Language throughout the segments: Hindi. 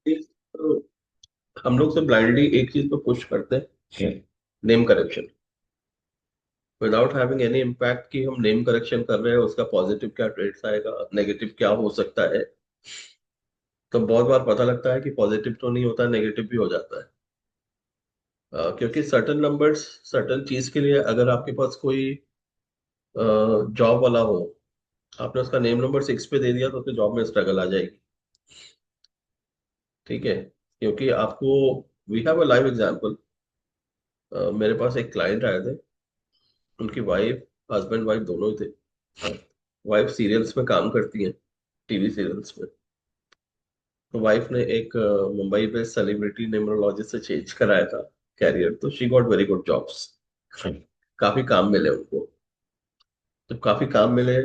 तो हम लोग से ब्लाइंडली एक चीज पे पुश करते हैं, name correction, without having any impact कि हम नेम करेक्शन कर रहे हैं उसका पॉजिटिव क्या ट्रेड्स आएगा, नेगेटिव क्या हो सकता है। तो बहुत बार पता लगता है कि पॉजिटिव तो नहीं होता, नेगेटिव भी हो जाता है। क्योंकि सर्टन नंबर्स सर्टन चीज के लिए, अगर आपके पास कोई जॉब वाला हो, आपने उसका नेम नंबर 6 पे दे दिया तो उसके जॉब में स्ट्रगल आ जाएगी। ठीक है, क्योंकि आपको, we have a live example. मेरे पास एक क्लाइंट आए थे, उनकी वाइफ, हस्बैंड वाइफ दोनों ही थे। वाइफ सीरियल्स में काम करती है, टीवी सीरियल्स में। तो वाइफ ने एक मुंबई बेस्ड सेलिब्रिटी न्यूमरोलॉजिस्ट से चेंज कराया था कैरियर, तो she got very good jobs, काफी काम मिले उनको। जब काफी काम मिले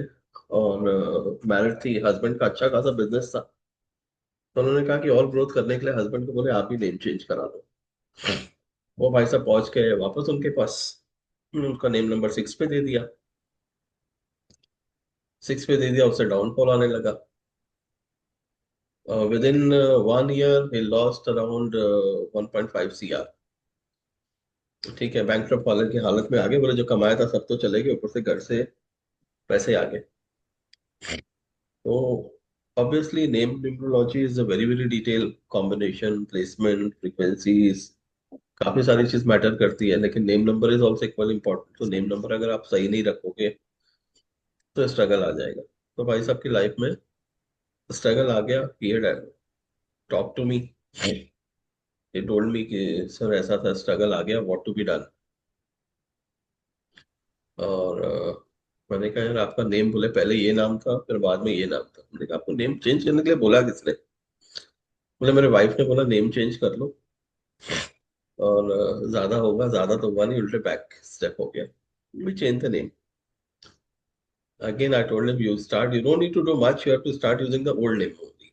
और मैरिड थी, हस्बैंड का अच्छा खासा बिजनेस था, तो उन्होंने कहा कि और ग्रोथ करने के लिए हस्बैंड को बोले आप ही नेम चेंज करा दो। वो भाई साहब पहुंच के वापस उनके पास, उनका नेम नंबर 6 पे दे दिया। 6 पे दे दिया, उससे डाउनफॉल आने लगा। With in 1 year he lost around 1.5 CR। ठीक है, बैंक वाले की हालत में आ गए, बोले जो कमाया था सब तो चले गए, ऊपर से घर से पैसे आ गए। तो obviously name numerology is a very very detail combination, placement, frequencies, काफी सारी चीज मैटर करती है, लेकिन name number is also equal important. तो नेम नंबर अगर आप सही नहीं रखोगे तो स्ट्रगल आ जाएगा। तो भाई साहब की लाइफ में स्ट्रगल आ गया, he had talk to me, he told me कि सर ऐसा था, स्ट्रगल आ गया, व्हाट टू बी डन। और मैंने कहा यार आपका नेम, बोले पहले ये नाम था फिर बाद में ये नाम था। मैंने कहा आपको नेम चेंज करने के लिए बोला किसने? बोले मेरे वाइफ ने बोला नेम चेंज कर लो, और ज्यादा होगा, ज्यादा तो हुआ नहीं, उल्टे बैक स्टेप हो गया, we change the name. Again I told him, you don't need to do much, you have to start using the old name only.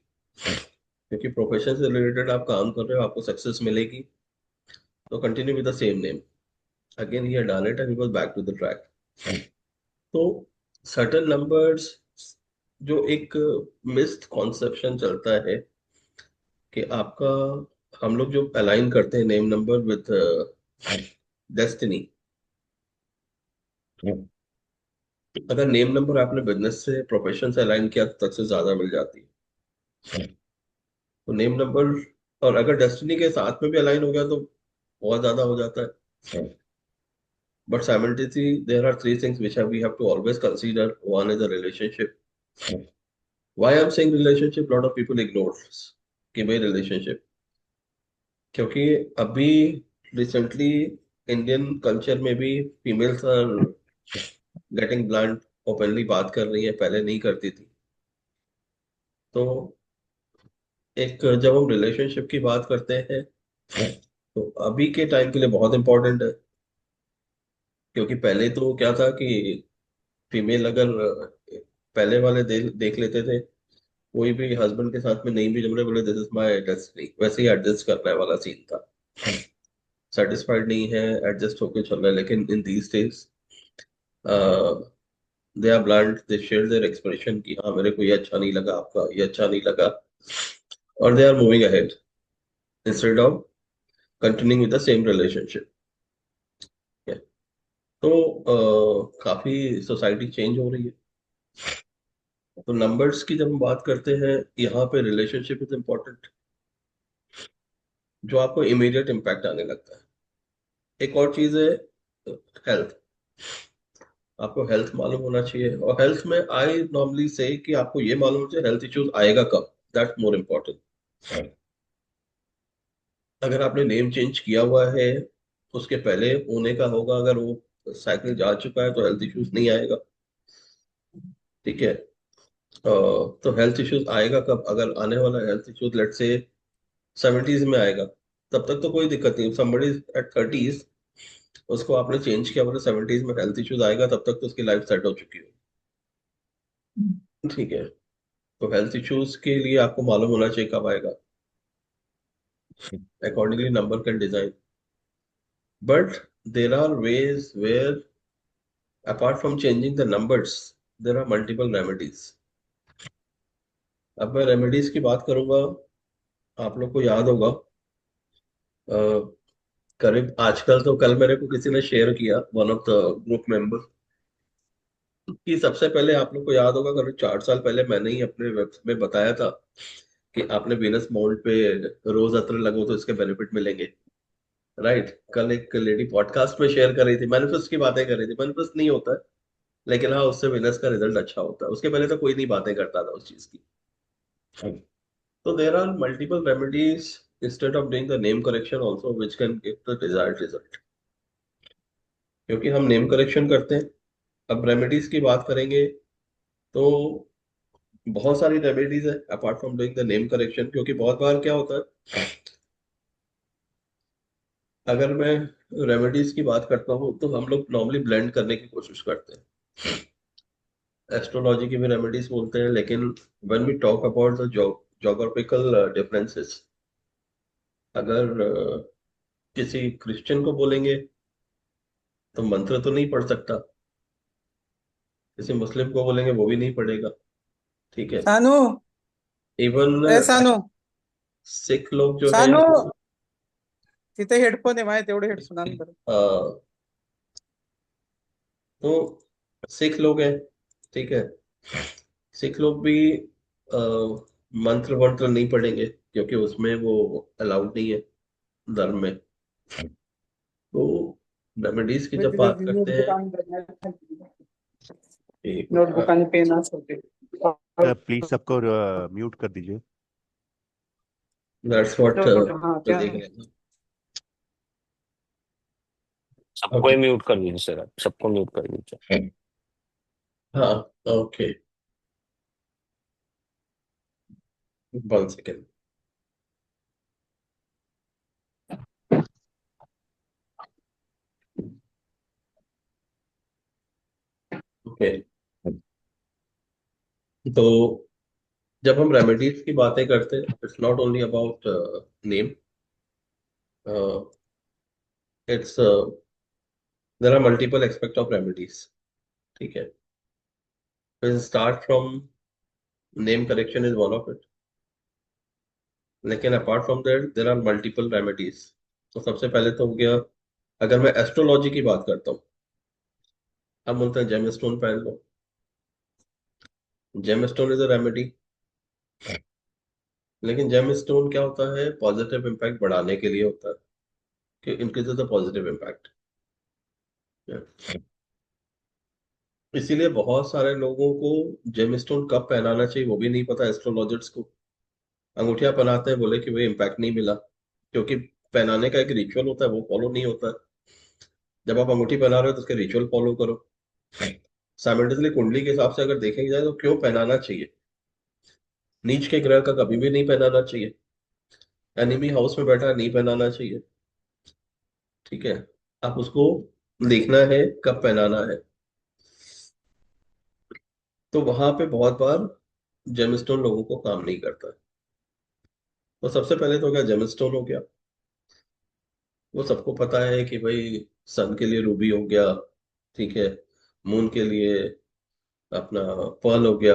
क्योंकि प्रोफेशन से रिलेटेड आप काम कर रहे हो, आपको सक्सेस मिलेगी, तो continue with the same name. Again he had done it and he was back to the track. तो सर्टेन नंबर्स, जो एक मिस्ड कॉन्सेप्शन चलता है कि आपका, हम लोग जो अलाइन करते हैं नेम नंबर विद डेस्टिनी। अगर नेम नंबर आपने बिजनेस से, प्रोफेशन से अलाइन किया तो तक से ज्यादा मिल जाती है। तो नेम नंबर, और अगर डेस्टिनी के साथ में भी अलाइन हो गया तो बहुत ज्यादा हो जाता है। But simultaneously there are three things which we have to always consider. One is a relationship. Why I'm saying relationship, lot of people ignore कि भाई relationship, क्योंकि अभी रिसेंटली इंडियन कल्चर में भी females are getting blunt, openly बात कर रही है, पहले नहीं करती थी। तो एक, जब हम रिलेशनशिप की बात करते हैं तो अभी के टाइम के लिए बहुत इंपॉर्टेंट है। क्योंकि पहले तो क्या था कि फीमेल अगर पहले वाले देख लेते थे, कोई भी हस्बैंड के साथ में नहीं भी जम रहे, बोले दिस इज माय डेस्टिनी, वैसे ही एडजस्ट करने वाला सीन था। सेटिस्फाइड नहीं है, एडजस्ट होके चल रहा है। लेकिन in these days they are blunt, they share their expression कि हाँ मेरे को ये अच्छा नहीं लगा, आपका ये अच्छा नहीं लगा, और they are moving ahead instead of continuing with the same relationship. तो काफी सोसाइटी चेंज हो रही है। तो नंबर्स की जब हम बात करते हैं, यहाँ पे रिलेशनशिप इज इम्पोर्टेंट, जो आपको इमीडिएट इम्पैक्ट आने लगता है। एक और चीज है हेल्थ। आपको हेल्थ मालूम होना चाहिए, और हेल्थ में आई नॉर्मली से कि आपको ये मालूम होना चाहिए हेल्थ इश्यूज आएगा कब, दैट्स मोर इम्पोर्टेंट। अगर आपने नेम चेंज किया हुआ है, उसके पहले होने का होगा, अगर वो साइकिल जा चुका है तो हेल्थ इश्यूज नहीं आएगा। ठीक है, तो हेल्थ इश्यूज आएगा कब? अगर आने वाला हेल्थ इश्यूज लेट से 70s में आएगा, तब तक तो कोई दिक्कत नहीं। समबडी एट 30s, उसको आपने चेंज किया, बोले 70s में हेल्थ इश्यूज आएगा, तब तक तो उसकी लाइफ सेट हो चुकी है। ठीक है, तो हेल्थ इश्यूज के लिए आपको मालूम होना चाहिए कब आएगा, accordingly number can design. But there are ways where, apart from changing the numbers, there are multiple remedies. अब मैं रेमेडीज की बात करूंगा आप लोग को याद होगा, अ, करीब आजकल तो, कल मेरे को किसी ने शेयर किया, one of the group member, कि सबसे पहले आप लोग को याद होगा करीब 4 साल पहले मैंने ही अपने वेब में बताया था कि आपने वीनस माउंट पे रोज अत्र लगो तो इसके बेनिफिट मिलेंगे। राइट, कल एक लेडी पॉडकास्ट में शेयर कर रही थी, मैनिफेस्ट की बातें कर रही थी। मैनिफेस्ट नहीं होता है, लेकिन हाँ, उससे वीनस का रिजल्ट अच्छा होता है। उसके पहले तो कोई नहीं बातें करता था उस चीज की। तो there are multiple remedies instead of doing the name correction also which can give the desired result, क्योंकि हम नेम करेक्शन करते हैं। अब रेमेडीज की बात करेंगे तो बहुत सारी रेमेडीज है apart from doing the name correction, क्योंकि बहुत बार क्या होता है, अगर मैं रेमेडीज की बात करता हूँ तो हम लोग नॉर्मली ब्लेंड करने की कोशिश करते हैं। एस्ट्रोलॉजी की भी रेमेडीज बोलते हैं, लेकिन when we talk about the geographical differences, अगर किसी क्रिश्चियन को बोलेंगे तो मंत्र तो नहीं पढ़ सकता, किसी मुस्लिम को बोलेंगे वो भी नहीं पढ़ेगा। ठीक है। सानू। इवन ए सानू। सिख लोग जो है सानू, वो, तिथे हेडफोन आहे माझे, तेवढे हेडफोन आण बरं. तो सिख लोग हैं, ठीक है, सिख लोग भी अ, मंत्र वंत्र नहीं पढ़ेंगे, क्योंकि उसमें वो अलाउड नहीं है धर्म में। तो रेमेडीज की मी जब तिथे बात करते नोटबुक हैं, आणलं, एक नोटबुक मिनट, आणि पेन असते. प्लीज सबको म्यूट कर दीजिए। दैट्स व्हाट हाँ मैं क्या. देख रहा था। सबको ओके। ही म्यूट कर दीजिए सर, आप सबको म्यूट कर दीजिए। हाँ, ओके, 1 सेकेंड। ओके, तो जब हम रेमेडीज की बातें करते हैं, it's not only about name, it's there are multiple aspect of remedies. ठीक है, start from name correction is one of it, लेकिन apart from that there are multiple remedies. तो सबसे पहले तो हो गया, अगर मैं एस्ट्रोलॉजी की बात करता हूँ, हम बोलते हैं जेम स्टोन पहन लो। Gem stone is a remedy, लेकिन जेम स्टोन क्या होता है, पॉजिटिव इम्पैक्ट बढ़ाने के लिए होता है, कि इंक्रीज द पॉजिटिव इम्पैक्ट। इसीलिए बहुत सारे लोगों को जेम स्टोन कब पहनाना चाहिए वो भी नहीं पता, एस्ट्रोलॉजर्स को। अंगूठियां पहनाते हैं, बोले कि भाई इम्पैक्ट नहीं मिला, क्योंकि पहनाने का एक रिचुअल होता है, वो फॉलो नहीं होता है। जब आप अंगूठी पहना रहे हो तो उसके रिचुअल फॉलो करो। साइमल्टेनियसली कुंडली के हिसाब से अगर देखेंगे जाए तो क्यों पहनाना चाहिए, नीच के ग्रह का कभी भी नहीं पहनाना चाहिए, एनिमी हाउस में बैठा है नहीं पहनाना चाहिए। ठीक है, आप उसको देखना है कब पहनाना है। तो वहां पे बहुत बार जेमस्टोन लोगों को काम नहीं करता है। तो सबसे पहले तो हो गया जेमस्टोन हो गया, वो सबको पता है कि भाई सन के लिए रूबी हो गया, ठीक है, मून के लिए अपना पर्ल हो गया,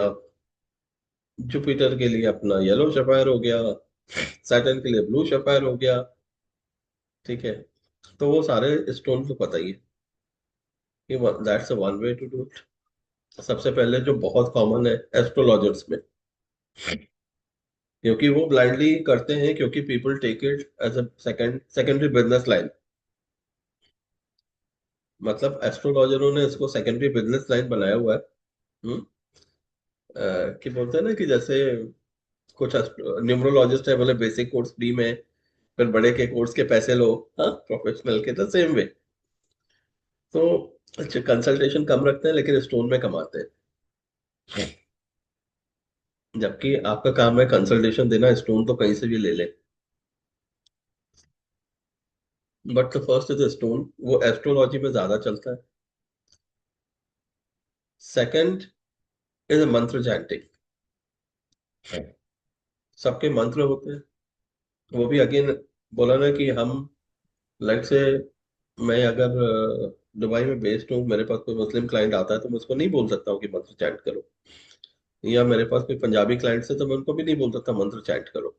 जुपिटर के लिए अपना येलो सफायर हो गया, सैटर्न के लिए ब्लू सफायर हो गया। ठीक है, तो वो सारे स्टोन को पता ही है कि that's a one way to do it. सबसे पहले जो बहुत कॉमन है एस्ट्रोलॉजर्स में, क्योंकि वो ब्लाइंडली करते हैं, क्योंकि people take it as a secondary business line. मतलब एस्ट्रोलॉजरों ने इसको सेकेंडरी बिजनेस लाइन बनाया हुआ है। हम्म, कि बोलते हैं ना कि जैसे कुछ न्यूमरोलॉजिस्ट है, बोले बेसिक कोर्स फ्री में, फिर बड़े के कोर्स के पैसे लो। हाँ, प्रोफेशनल के तो सेम वे। तो कंसल्टेशन कम रखते हैं लेकिन स्टोन में कमाते हैं, जबकि आपका काम है कंसल्टेशन देना, स्टोन तो कहीं से भी ले ले। But the first is stone, वो एस्ट्रोलॉजी में ज्यादा चलता है। सेकंड इज मंत्र चैंटिंग। सबके मंत्र होते हैं, वो भी अगेन बोला ना कि हम, लाइक से, मैं अगर दुबई में बेस्ड हूँ, मेरे पास कोई मुस्लिम क्लाइंट आता है तो मैं उसको नहीं बोल सकता हूँ कि मंत्र चैंट करो, या मेरे पास कोई पंजाबी क्लाइंट है तो मैं उनको भी नहीं बोल सकता मंत्र चैंट करो।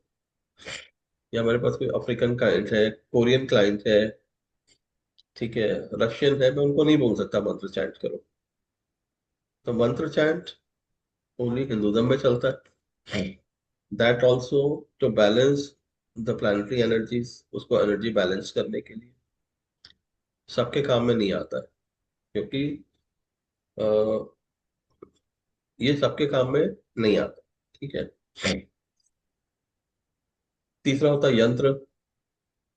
या हमारे पास कोई अफ्रीकन क्लाइंट है, कोरियन क्लाइंट है, ठीक है, रशियन है, मैं उनको नहीं बोल सकता मंत्र चैंट करो। तो मंत्र चैंट ओनली हिंदुज्म में चलता है। That also to balance the planetary energies, उसको एनर्जी बैलेंस करने के लिए, सबके काम में नहीं आता है, क्योंकि अ, ये सबके काम में नहीं आता। ठीक है। तीसरा होता है यंत्र।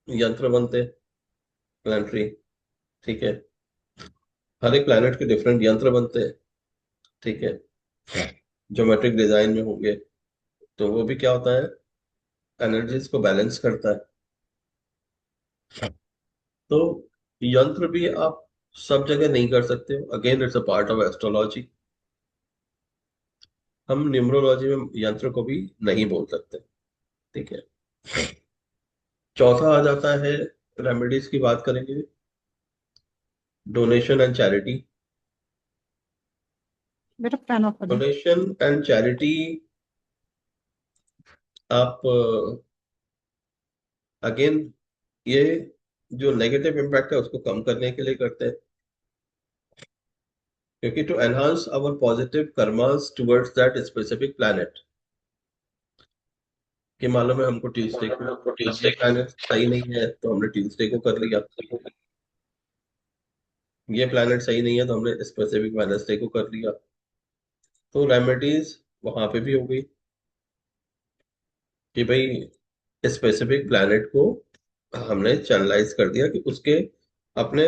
यंत्र बनते प्लानिटरी, ठीक है, हर एक प्लैनेट के डिफरेंट यंत्र बनते हैं, ठीक है, ज्योमेट्रिक डिजाइन में होंगे। तो वो भी क्या होता है, एनर्जीज को बैलेंस करता है। तो यंत्र भी आप सब जगह नहीं कर सकते हो, again it's a part of astrology. हम न्यूमरोलॉजी में यंत्र को भी नहीं बोल सकते, ठीक है। चौथा आ जाता है, रेमेडीज की बात करेंगे, डोनेशन एंड चैरिटी। बेटा फैन ऑफ कर दो। डोनेशन एंड चैरिटी आप अगेन ये जो नेगेटिव इम्पैक्ट है उसको कम करने के लिए करते हैं, क्योंकि to enhance our positive karmas towards that specific planet. कि मालूम है हमको ट्यूसडे प्लैनेट सही नहीं है तो हमने ट्यूसडे को कर लिया, ये प्लैनेट सही नहीं है तो हमने स्पेसिफिक वेडनेसडे को कर लिया। तो रेमेडीज वहां पे भी हो गई कि भाई स्पेसिफिक प्लैनेट को हमने चैनलाइज कर दिया कि उसके अपने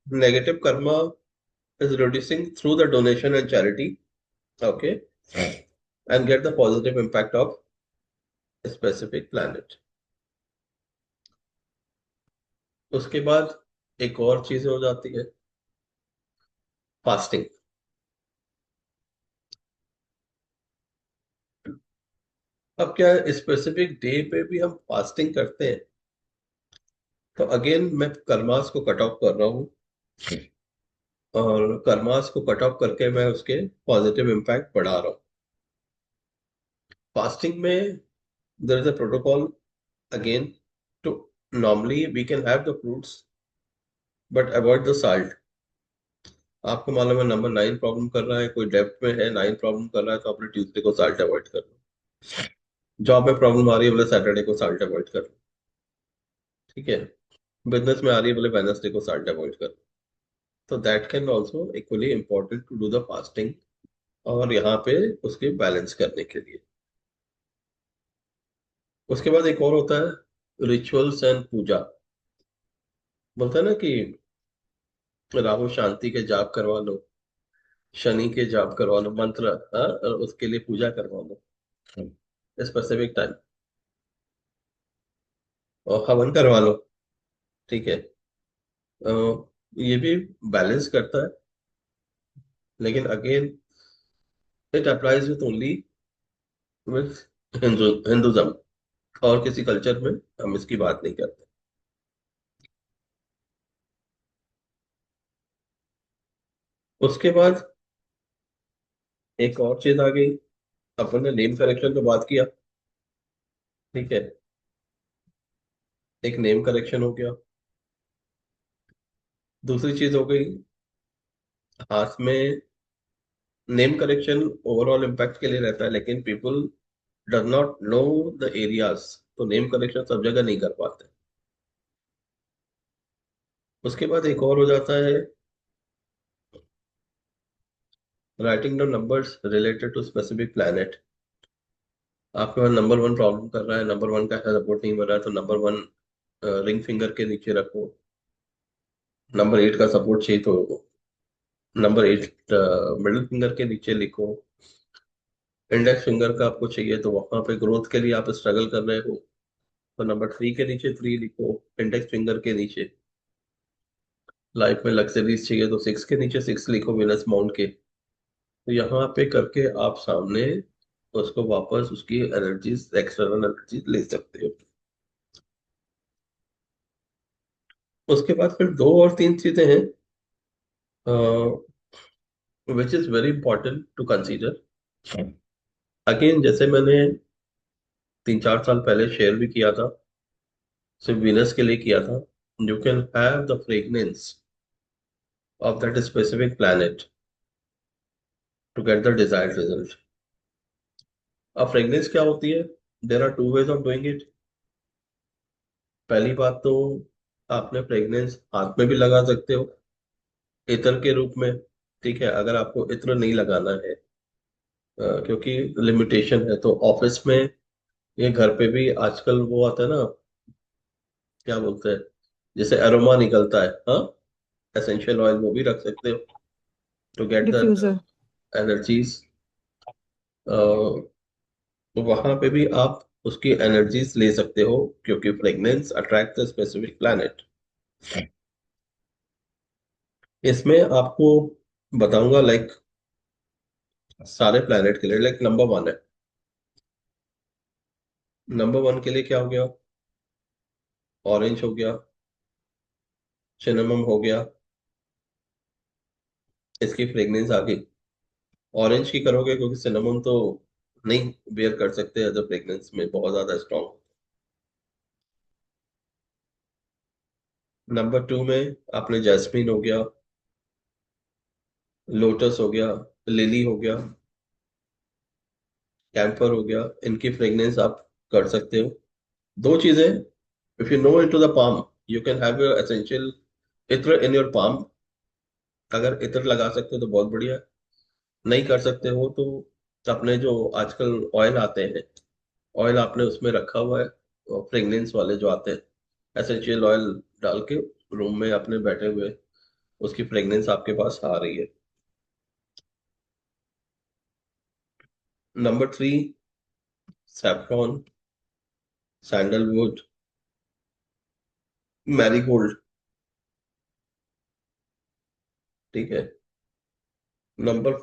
negative Karma is reducing through the donation and charity, okay, and get the positive impact of a specific planet. उसके बाद एक और चीज हो जाती है, फास्टिंग। अब क्या स्पेसिफिक डे पे भी हम फास्टिंग करते हैं, तो अगेन मैं कर्मास को कट ऑफ कर रहा हूँ, और कर्मास को कट ऑफ करके मैं उसके पॉजिटिव इम्पैक्ट बढ़ा रहा हूँ। फास्टिंग में there is a protocol again, to normally we can have the fruits but avoid the salt. आपको मालूम है नंबर 9 प्रॉब्लम कर रहा है, कोई डेप्थ में है 9 प्रॉब्लम कर रहा है, तो आपने ट्यूसडे को साल्ट अवॉइड कर लो। जॉब में प्रॉब्लम आ रही है बोले सैटरडे को साल्ट अवॉइड कर लो, ठीक है। बिजनेस में आ रही है बोले वेडनेसडे को साल्ट अवॉइड कर लो। तो that can also equally important to do the fasting, और यहाँ पे उसके बैलेंस करने के लिए। उसके बाद एक और होता है रिचुअल्स एंड पूजा। बोलता है ना कि राहु शांति के जाप करवा लो, शनि के जाप करवा लो मंत्र, हाँ, और उसके लिए पूजा करवा लो स्पेसिफिक टाइम, और हवन करवा लो, ठीक है। अ, ये भी बैलेंस करता है, लेकिन again it applies with only with Hinduism, और किसी कल्चर में हम इसकी बात नहीं करते। उसके बाद एक और चीज आ गई, अपन ने नेम करेक्शन तो बात किया, ठीक है, एक नेम करेक्शन हो गया। दूसरी चीज हो गई हाथ में, नेम करेक्शन ओवरऑल इम्पैक्ट के लिए रहता है, लेकिन people does not know the areas, तो नेम करेक्शन सब जगह नहीं कर पाते। उसके बाद एक और हो जाता है writing down numbers related to specific planet. आपके पास नंबर 1 प्रॉब्लम कर रहा है, नंबर 1 का सपोर्ट नहीं मिल रहा है, तो नंबर 1 रिंग फिंगर के नीचे रखो। नंबर 8 का सपोर्ट चाहिए तो नंबर 8 मिडिल फिंगर के नीचे लिखो। इंडेक्स फिंगर का आपको चाहिए तो वहां पे ग्रोथ के लिए आप स्ट्रगल कर रहे हो, तो नंबर 3 के नीचे 3 लिखो इंडेक्स फिंगर के नीचे। लाइफ में लग्जरीज चाहिए तो 6 के नीचे 6 लिखो विनस माउंट के। तो यहाँ पे करके आप सामने उसको वापस उसकी एनर्जीज, एक्सटर्नल एनर्जीज ले सकते हो। उसके बाद फिर दो और तीन चीजें हैं which is very important to consider. Again जैसे मैंने 3-4 साल पहले शेयर भी किया था, सिर्फ वीनस के लिए किया था। You can have the fragrance of that specific planet to get the desired result. अब फ्रेग्रेंस क्या होती है? There are two ways of doing it. पहली बात तो आपने फ्रेग्रेंस हाथ में भी लगा सकते हो इत्र के रूप में। ठीक है, अगर आपको इत्र नहीं लगाना है क्योंकि लिमिटेशन है, तो ऑफिस में या घर पे भी आजकल वो आता है ना, क्या बोलते हैं, जैसे अरोमा निकलता है, हाँ, एसेंशियल ऑयल, वो भी रख सकते हो to get that diffuser. Energies. वहां पे भी आप उसकी एनर्जीज ले सकते हो, क्योंकि fragrance attract the specific planet. इसमें आपको बताऊंगा, लाइक सारे प्लैनेट के लिए, लाइक नंबर वन है। नंबर वन के लिए क्या हो गया? ऑरेंज हो गया, सिनेमम हो गया, इसकी फ्रेग्रेंस आ गई। ऑरेंज की करोगे क्योंकि सिनेमम तो नहीं बेयर कर सकते एज अ फ्रेग्रेंस में, बहुत ज्यादा स्ट्रॉन्ग। नंबर टू में आपने जैस्मीन हो गया, लोटस हो गया, लिली हो गया, कैंपर हो गया, इनकी फ्रेग्रेंस आप कर सकते हो। दो चीजें, if you know into the palm, you can have your essential इत्र इन योर पाम। अगर इत्र लगा सकते हो तो बहुत बढ़िया है। नहीं कर सकते हो तो अपने जो आजकल ऑयल आते हैं, ऑयल आपने उसमें रखा हुआ है, फ्रेग्रेंस वाले जो आते हैं, एसेंशियल ऑयल डाल के रूम में अपने बैठे हुए, उसकी फ्रेग्रेंस आपके पास आ रही है। Number three, saffron, sandalwood, marigold. ठीक है। नंबर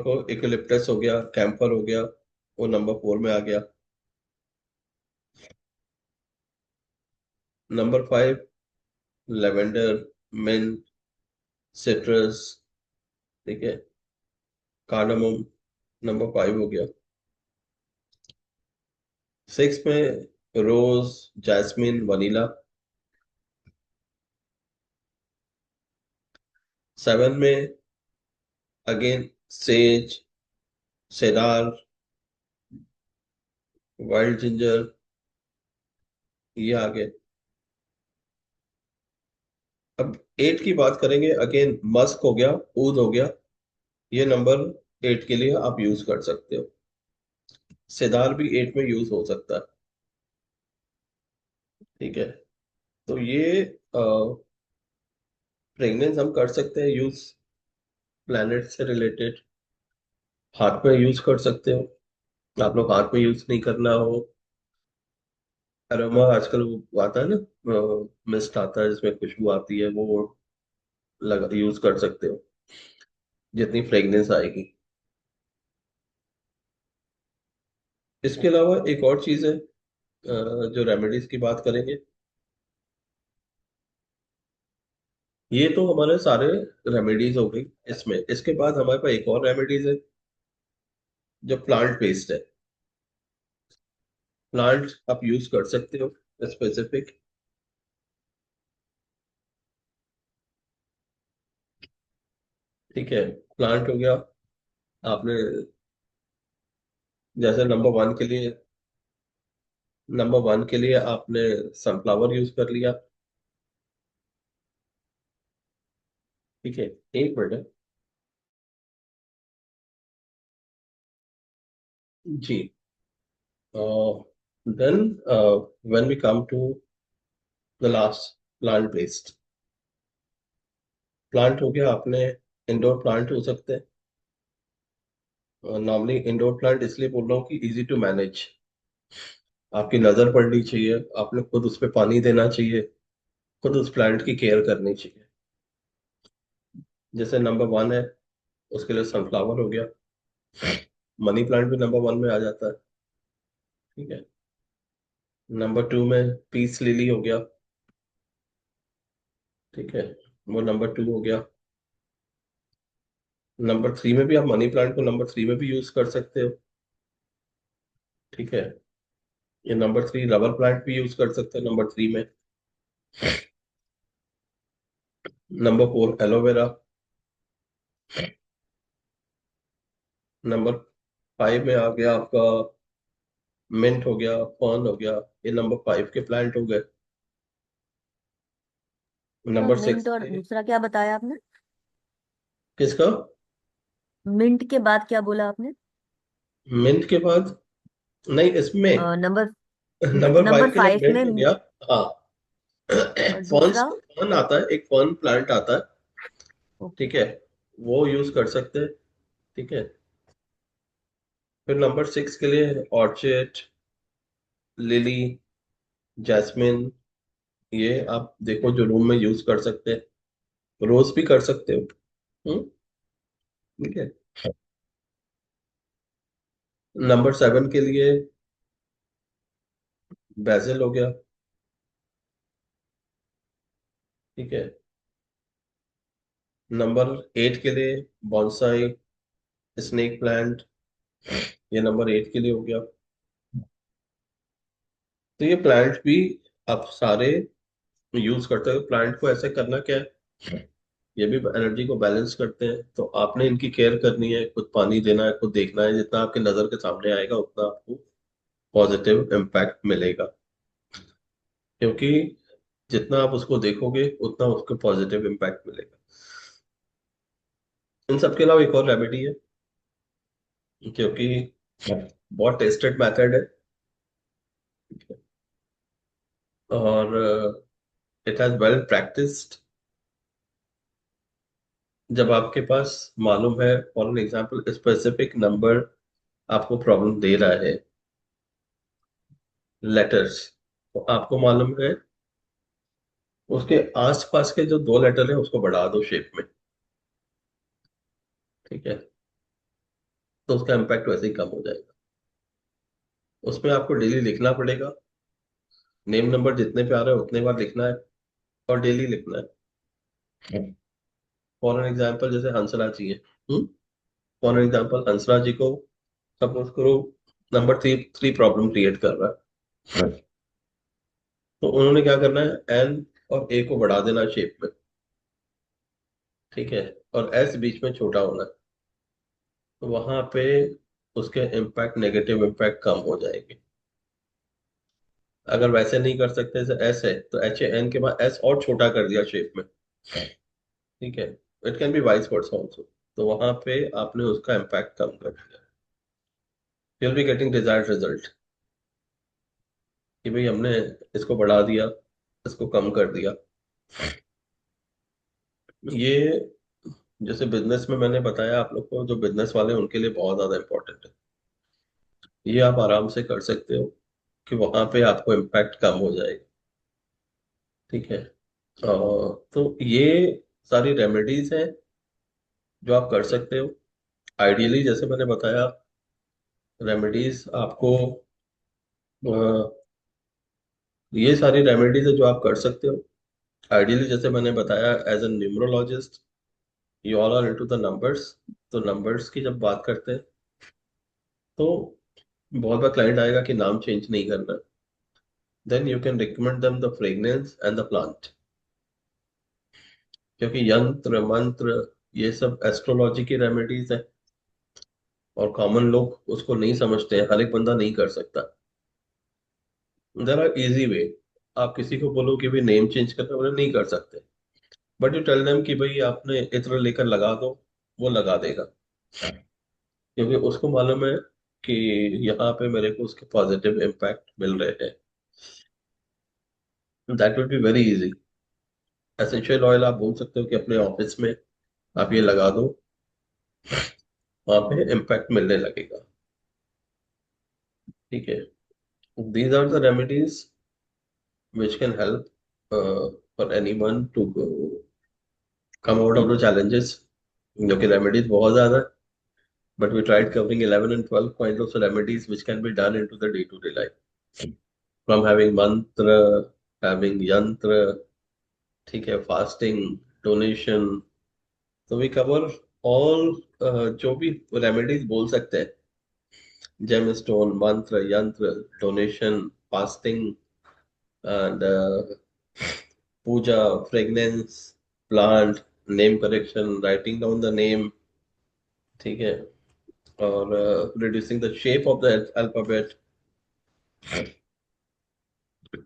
फोर इकोलिप्टस हो गया, कैंपर हो गया, वो नंबर फोर में आ गया। Number five, lavender, mint, citrus. ठीक है, कार्डमम, नंबर फाइव हो गया। सिक्स में रोज, जैस्मिन, वनीला। सेवन में again sage, cedar, wild ginger, ये आ गए। अब एट की बात करेंगे, अगेन मस्क हो गया, ऊद हो गया, ये नंबर एट के लिए आप यूज कर सकते हो। सेदार भी एट में यूज हो सकता है। ठीक है, तो ये फ्रेग्रेंस हम कर सकते हैं यूज प्लैनेट से रिलेटेड। हाथ में यूज कर सकते हो, आप लोग हाथ में यूज नहीं करना हो। अरोमा आजकल वो आता है ना, मिस्ट आता है जिसमें खुशबू आती है, वो लगा यूज कर सकते हो, जितनी फ्रेग्रेंस आएगी। इसके अलावा एक और चीज है, जो रेमेडीज की बात करेंगे। ये तो हमारे सारे रेमेडीज हो गई इसमें। इसके बाद हमारे पास एक और रेमेडीज है जो प्लांट बेस्ड है। प्लांट आप यूज कर सकते हो स्पेसिफिक। ठीक है, प्लांट हो गया आपने, जैसे नंबर वन के लिए आपने सनफ्लावर यूज कर लिया। ठीक है, एक मिनट। जी, then when we come to the last, plant based. Plant हो गया आपने, इंडोर प्लांट हो सकते हैं। नॉर्मली इंडोर प्लांट इसलिए बोल रहा हूँ कि इजी टू मैनेज। आपकी नजर पड़नी चाहिए, आपने खुद उस पर पानी देना चाहिए, खुद उस प्लांट की केयर करनी चाहिए। जैसे नंबर वन है, उसके लिए सनफ्लावर हो गया। मनी प्लांट भी नंबर वन में आ जाता है। ठीक है, नंबर टू में पीस लिली हो गया। ठीक है, वो नंबर टू हो गया। नंबर थ्री में भी आप मनी प्लांट को नंबर थ्री में भी यूज कर सकते हो। ठीक है, ये नंबर 3 रबर प्लांट भी यूज कर सकते हैं नंबर 3 में। Number 4 aloe vera. नंबर 5 में आ गया आपका मिंट हो गया, फर्न हो गया। ये नंबर 5 के प्लांट हो गए। नंबर 6 मिंट और पे दूसरा क्या बताया आपने? किसका? मिंट के बाद क्या बोला आपने? मिंट के बाद नहीं, इसमें नंबर नंबर नंबर 5 के बाद 5 मिंट में। हो गया। हाँ। और फर्न दूसरा? फर्न आता है, एक फर्न प्लांट आता है। ओके। ठीक है, वो यूज कर सकते हैं। ठीक है। फिर नंबर 6 के लिए ऑर्चिड, लिली, जैस्मिन, ये आप देखो जो रूम में यूज कर सकते हैं। रोज भी कर सकते हो। हम्म। ठीक है। नंबर 7 के लिए बेसिल हो गया। ठीक है। नंबर 8 के लिए बॉन्साई, स्नेक प्लांट, ये नंबर 8 के लिए हो गया। तो ये प्लांट भी आप सारे यूज करते हो। प्लांट को ऐसे करना क्या है, ये भी एनर्जी को बैलेंस करते हैं, तो आपने इनकी केयर करनी है, खुद पानी देना है, खुद देखना है। जितना आपके नजर के सामने आएगा उतना आपको पॉजिटिव इम्पैक्ट मिलेगा, क्योंकि जितना आप उसको देखोगे उतना उसको पॉजिटिव इम्पैक्ट मिलेगा। इन सब के अलावा एक और रेमेडी है, क्योंकि बहुत टेस्टेड मेथड है और इट हैज वेल प्रैक्टिस्ड। जब आपके पास मालूम है, for an example specific number आपको प्रॉब्लम दे रहा है, लेटर्स, तो आपको मालूम है उसके आसपास के जो 2 लेटर है उसको बढ़ा दो शेप में। ठीक है, तो उसका इम्पैक्ट वैसे ही कम हो जाएगा। उसमें आपको डेली लिखना पड़ेगा, नेम नंबर जितने पे आ रहे हैं उतने बार लिखना है और डेली लिखना है। फॉर एन एग्जाम्पल जैसे हंसराज जी है, for an example Hansraj ji को सपोज करो नंबर 3 प्रॉब्लम क्रिएट कर रहा है, तो उन्होंने क्या करना है, एन और ए को बढ़ा देना शेप में। ठीक है, और एस बीच में छोटा होना है, तो वहां पे उसके इम्पैक्ट, नेगेटिव इम्पैक्ट कम हो जाएंगे। अगर वैसे नहीं कर सकते, जैसे एस है तो एच ए एन के बाद एस और छोटा कर दिया शेप में। ठीक है, it can be vice words also, तो वहां पे आपने उसका इम्पैक्ट कम कर दिया। You will be getting desired result, कि भाई हमने इसको बढ़ा दिया, इसको कम कर दिया। ये जैसे बिजनेस में मैंने बताया आप लोग को, जो बिजनेस वाले हैं उनके लिए बहुत ज्यादा इंपॉर्टेंट है। ये आप आराम से कर सकते हो कि वहां पे आपको इम्पैक्ट कम हो जाएगा। ठीक है। तो ये सारी रेमेडीज हैं जो आप कर सकते हो। आइडियली जैसे मैंने बताया, रेमेडीज आपको ये सारी रेमेडीज है जो आप कर सकते हो। आइडियली जैसे मैंने बताया, as a numerologist you all are into the numbers. तो नंबर्स की जब बात करते हैं तो बहुत बार क्लाइंट आएगा कि नाम चेंज नहीं करना, then you can recommend them the fragrance and the plant. क्योंकि यंत्र मंत्र ये सब एस्ट्रोलॉजी की रेमेडीज है, और कॉमन लोग उसको नहीं समझते हैं, हर एक बंदा नहीं कर सकता। There are easy way. आप किसी को बोलो कि भाई नेम चेंज करना, बोले नहीं कर सकते, बट यू टेल देम कि भाई आपने इत्र लेकर लगा दो, वो लगा देगा, क्योंकि उसको मालूम है कि यहाँ पे मेरे को उसके पॉजिटिव इम्पैक्ट मिल रहे हैं। That will be very easy. Essential oil आप बोल सकते हो कि अपने ऑफिस में आप ये लगा दो, वहां पे इम्पैक्ट मिलने लगेगा। ठीक है, these are the remedies which can help for anyone to come out of the challenges। जो कि रेमेडीज बहुत ज्यादा है, but we tried covering 11 and 12 points of remedies which can be done into the day-to-day life, from having mantra, having yantra, ठीक है, fasting, donation। तो we cover all जो भी रेमेडीज बोल सकते हैं gemstone, mantra, yantra, donation, fasting, and puja, fragrance, plant, name correction, writing down the name, ठीक है, और reducing the shape of the alphabet.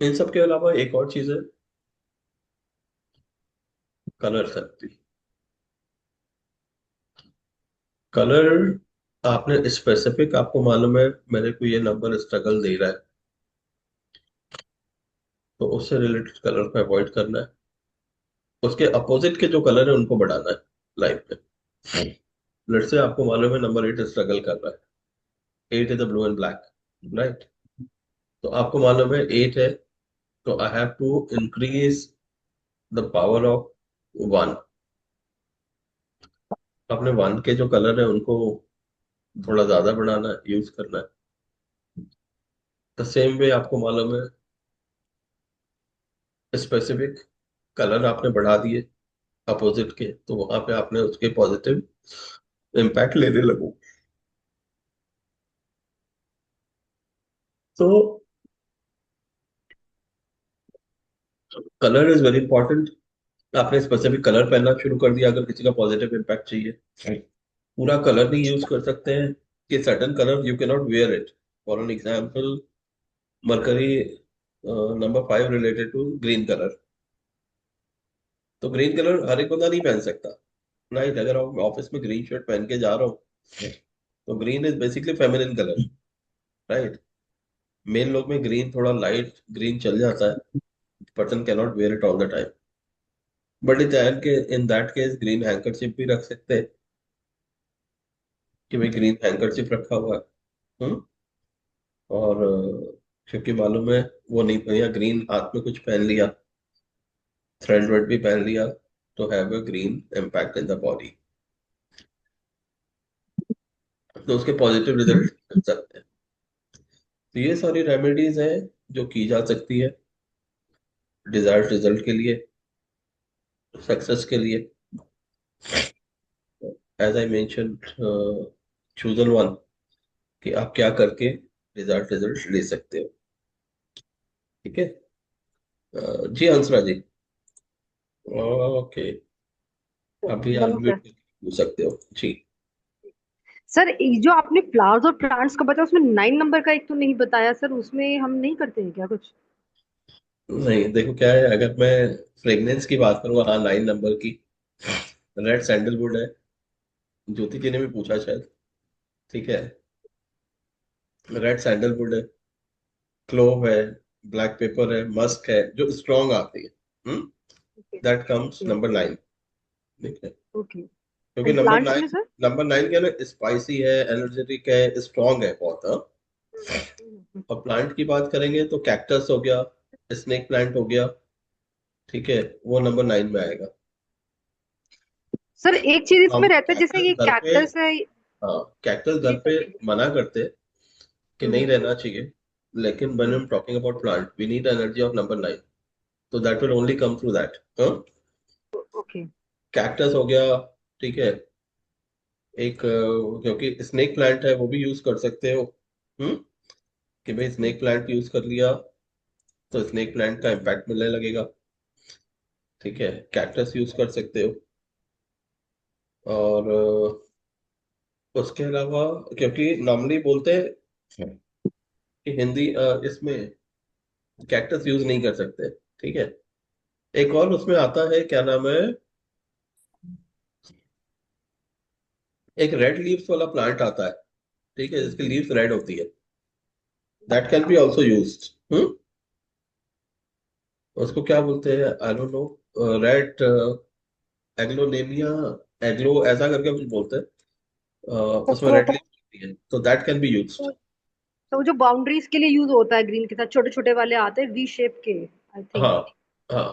इन सब के अलावा एक और चीज है, कलर थेरेपी। कलर आपने स्पेसिफिक, आपको मालूम है मेरे को ये नंबर स्ट्रगल दे रहा है, तो उससे रिलेटेड कलर को अवॉइड करना है, उसके अपोजिट के जो कलर है उनको बढ़ाना है लाइफ में। लेट्स से आपको मालूम है नंबर 8 स्ट्रगल कर रहा है, 8 is the blue and black, right? तो आपको मालूम है 8 है, तो I have to increase the power of 1। अपने 1 के जो कलर है उनको थोड़ा ज्यादा बढ़ाना है, यूज करना है। द सेम वे आपको मालूम है स्पेसिफिक कलर आपने बढ़ा दिए अपोजिट के, तो वहां पे आपने उसके पॉजिटिव इम्पैक्ट लेने लगो। तो कलर इज वेरी इंपॉर्टेंट। आपने स्पेसिफिक कलर पहनना शुरू कर दिया अगर किसी का पॉजिटिव इम्पैक्ट चाहिए। पूरा कलर नहीं यूज कर सकते हैं कि certain colour you can not wear it. For an example, Mercury number 5 related to green colour, तो ग्रीन कलर हर एक बंदा नहीं पहन सकता, राइट? अगर आप ऑफिस में ग्रीन शर्ट पहन के जा रहा हूँ, तो green is basically feminine colour, right? Male लोग में ग्रीन, थोड़ा लाइट ग्रीन चल जाता है, person can not wear it all the time. But in that case green handkerchief भी रख सकते हैं कि भाई ग्रीन हैंकरचिप रखा हुआ है। और क्योंकि मालूम है वो नहीं, या ग्रीन हाथ में कुछ पहन लिया, थ्रेड वर्ड भी पहन लिया, तो have a green impact in the body, तो उसके पॉजिटिव रिजल्ट मिल सकते हैं। तो ये सारी रेमेडीज हैं जो की जा सकती है डिजायर्ड रिजल्ट के लिए, सक्सेस के लिए। As I mention, chosen one, कि आप क्या करके डिजायर्ड रिजल्ट ले सकते हो। ठीक है। जी हंसराज जी, ओके, अभी बोलो अनम्यूट सर। करके पूछ सकते हो जी। सर ये जो आपने फ्लावर्स और प्लांट्स का बताया उसमें 9 नंबर का एक तो नहीं बताया सर, उसमें हम नहीं करते हैं क्या कुछ? नहीं, देखो क्या है, अगर मैं फ्रेग्रेंस की बात करूँ, हाँ 9 नंबर की रेड सैंडलवुड है, ज्योति जी ने भी पूछा शायद, ठीक है। रेड सैंडलवुड है, क्लोव है, ब्लैक पेपर है, मस्क है, जो स्ट्रॉन्ग आती है, okay that comes okay number 9। ठीक है, ओके। क्योंकि एंड नंबर प्लांट्स 9, में सर? नंबर 9 क्या है ना, स्पाइसी है, एनर्जेटिक है, स्ट्रॉन्ग है बहुत, हाँ। हम्म। और प्लांट की बात करेंगे तो कैक्टस हो गया, स्नेक प्लांट हो गया, ठीक है, वो नंबर 9 में आएगा। सर एक चीज इसमें हम रहता है जैसे कैक्टस ये घर पे, कैक्टस है। हाँ कैक्टस घर जी पे सर जी। मना करते कि नहीं हम्म रहना चाहिए, लेकिन when hmm I'm talking about plant we need energy of number 9, so that will only come through that, हाँ। ओके। कैक्टस हो गया, ठीक है, एक क्योंकि स्नेक प्लांट है वो भी यूज कर सकते हो, हम्म, कि भाई स्नेक प्लांट यूज कर लिया तो स्नेक प्लांट का इम्पैक्ट मिलने लगेगा, ठीक है। कैक्टस यूज कर सकते हो, और उसके अलावा क्योंकि नॉर्मली बोलते हैं कि हिंदी इसमें कैक्टस यूज नहीं कर सकते, ठीक है। एक और उसमें आता है, क्या नाम है, एक रेड लीव्स वाला प्लांट आता है, ठीक है, जिसकी लीव्स रेड होती है, that can be also used, उसको क्या बोलते हैं, आई डोंट नो, रेड एग्लोनेमिया, एग्लो ऐसा करके कुछ बोलते हैं, उसमें रेड लीव्स होती है, तो दैट कैन बी यूज्ड। तो वो जो बाउंड्रीज के लिए यूज होता है ग्रीन के साथ, छोटे छोटे वाले आते हैं वी शेप के, आई थिंक हाँ हाँ,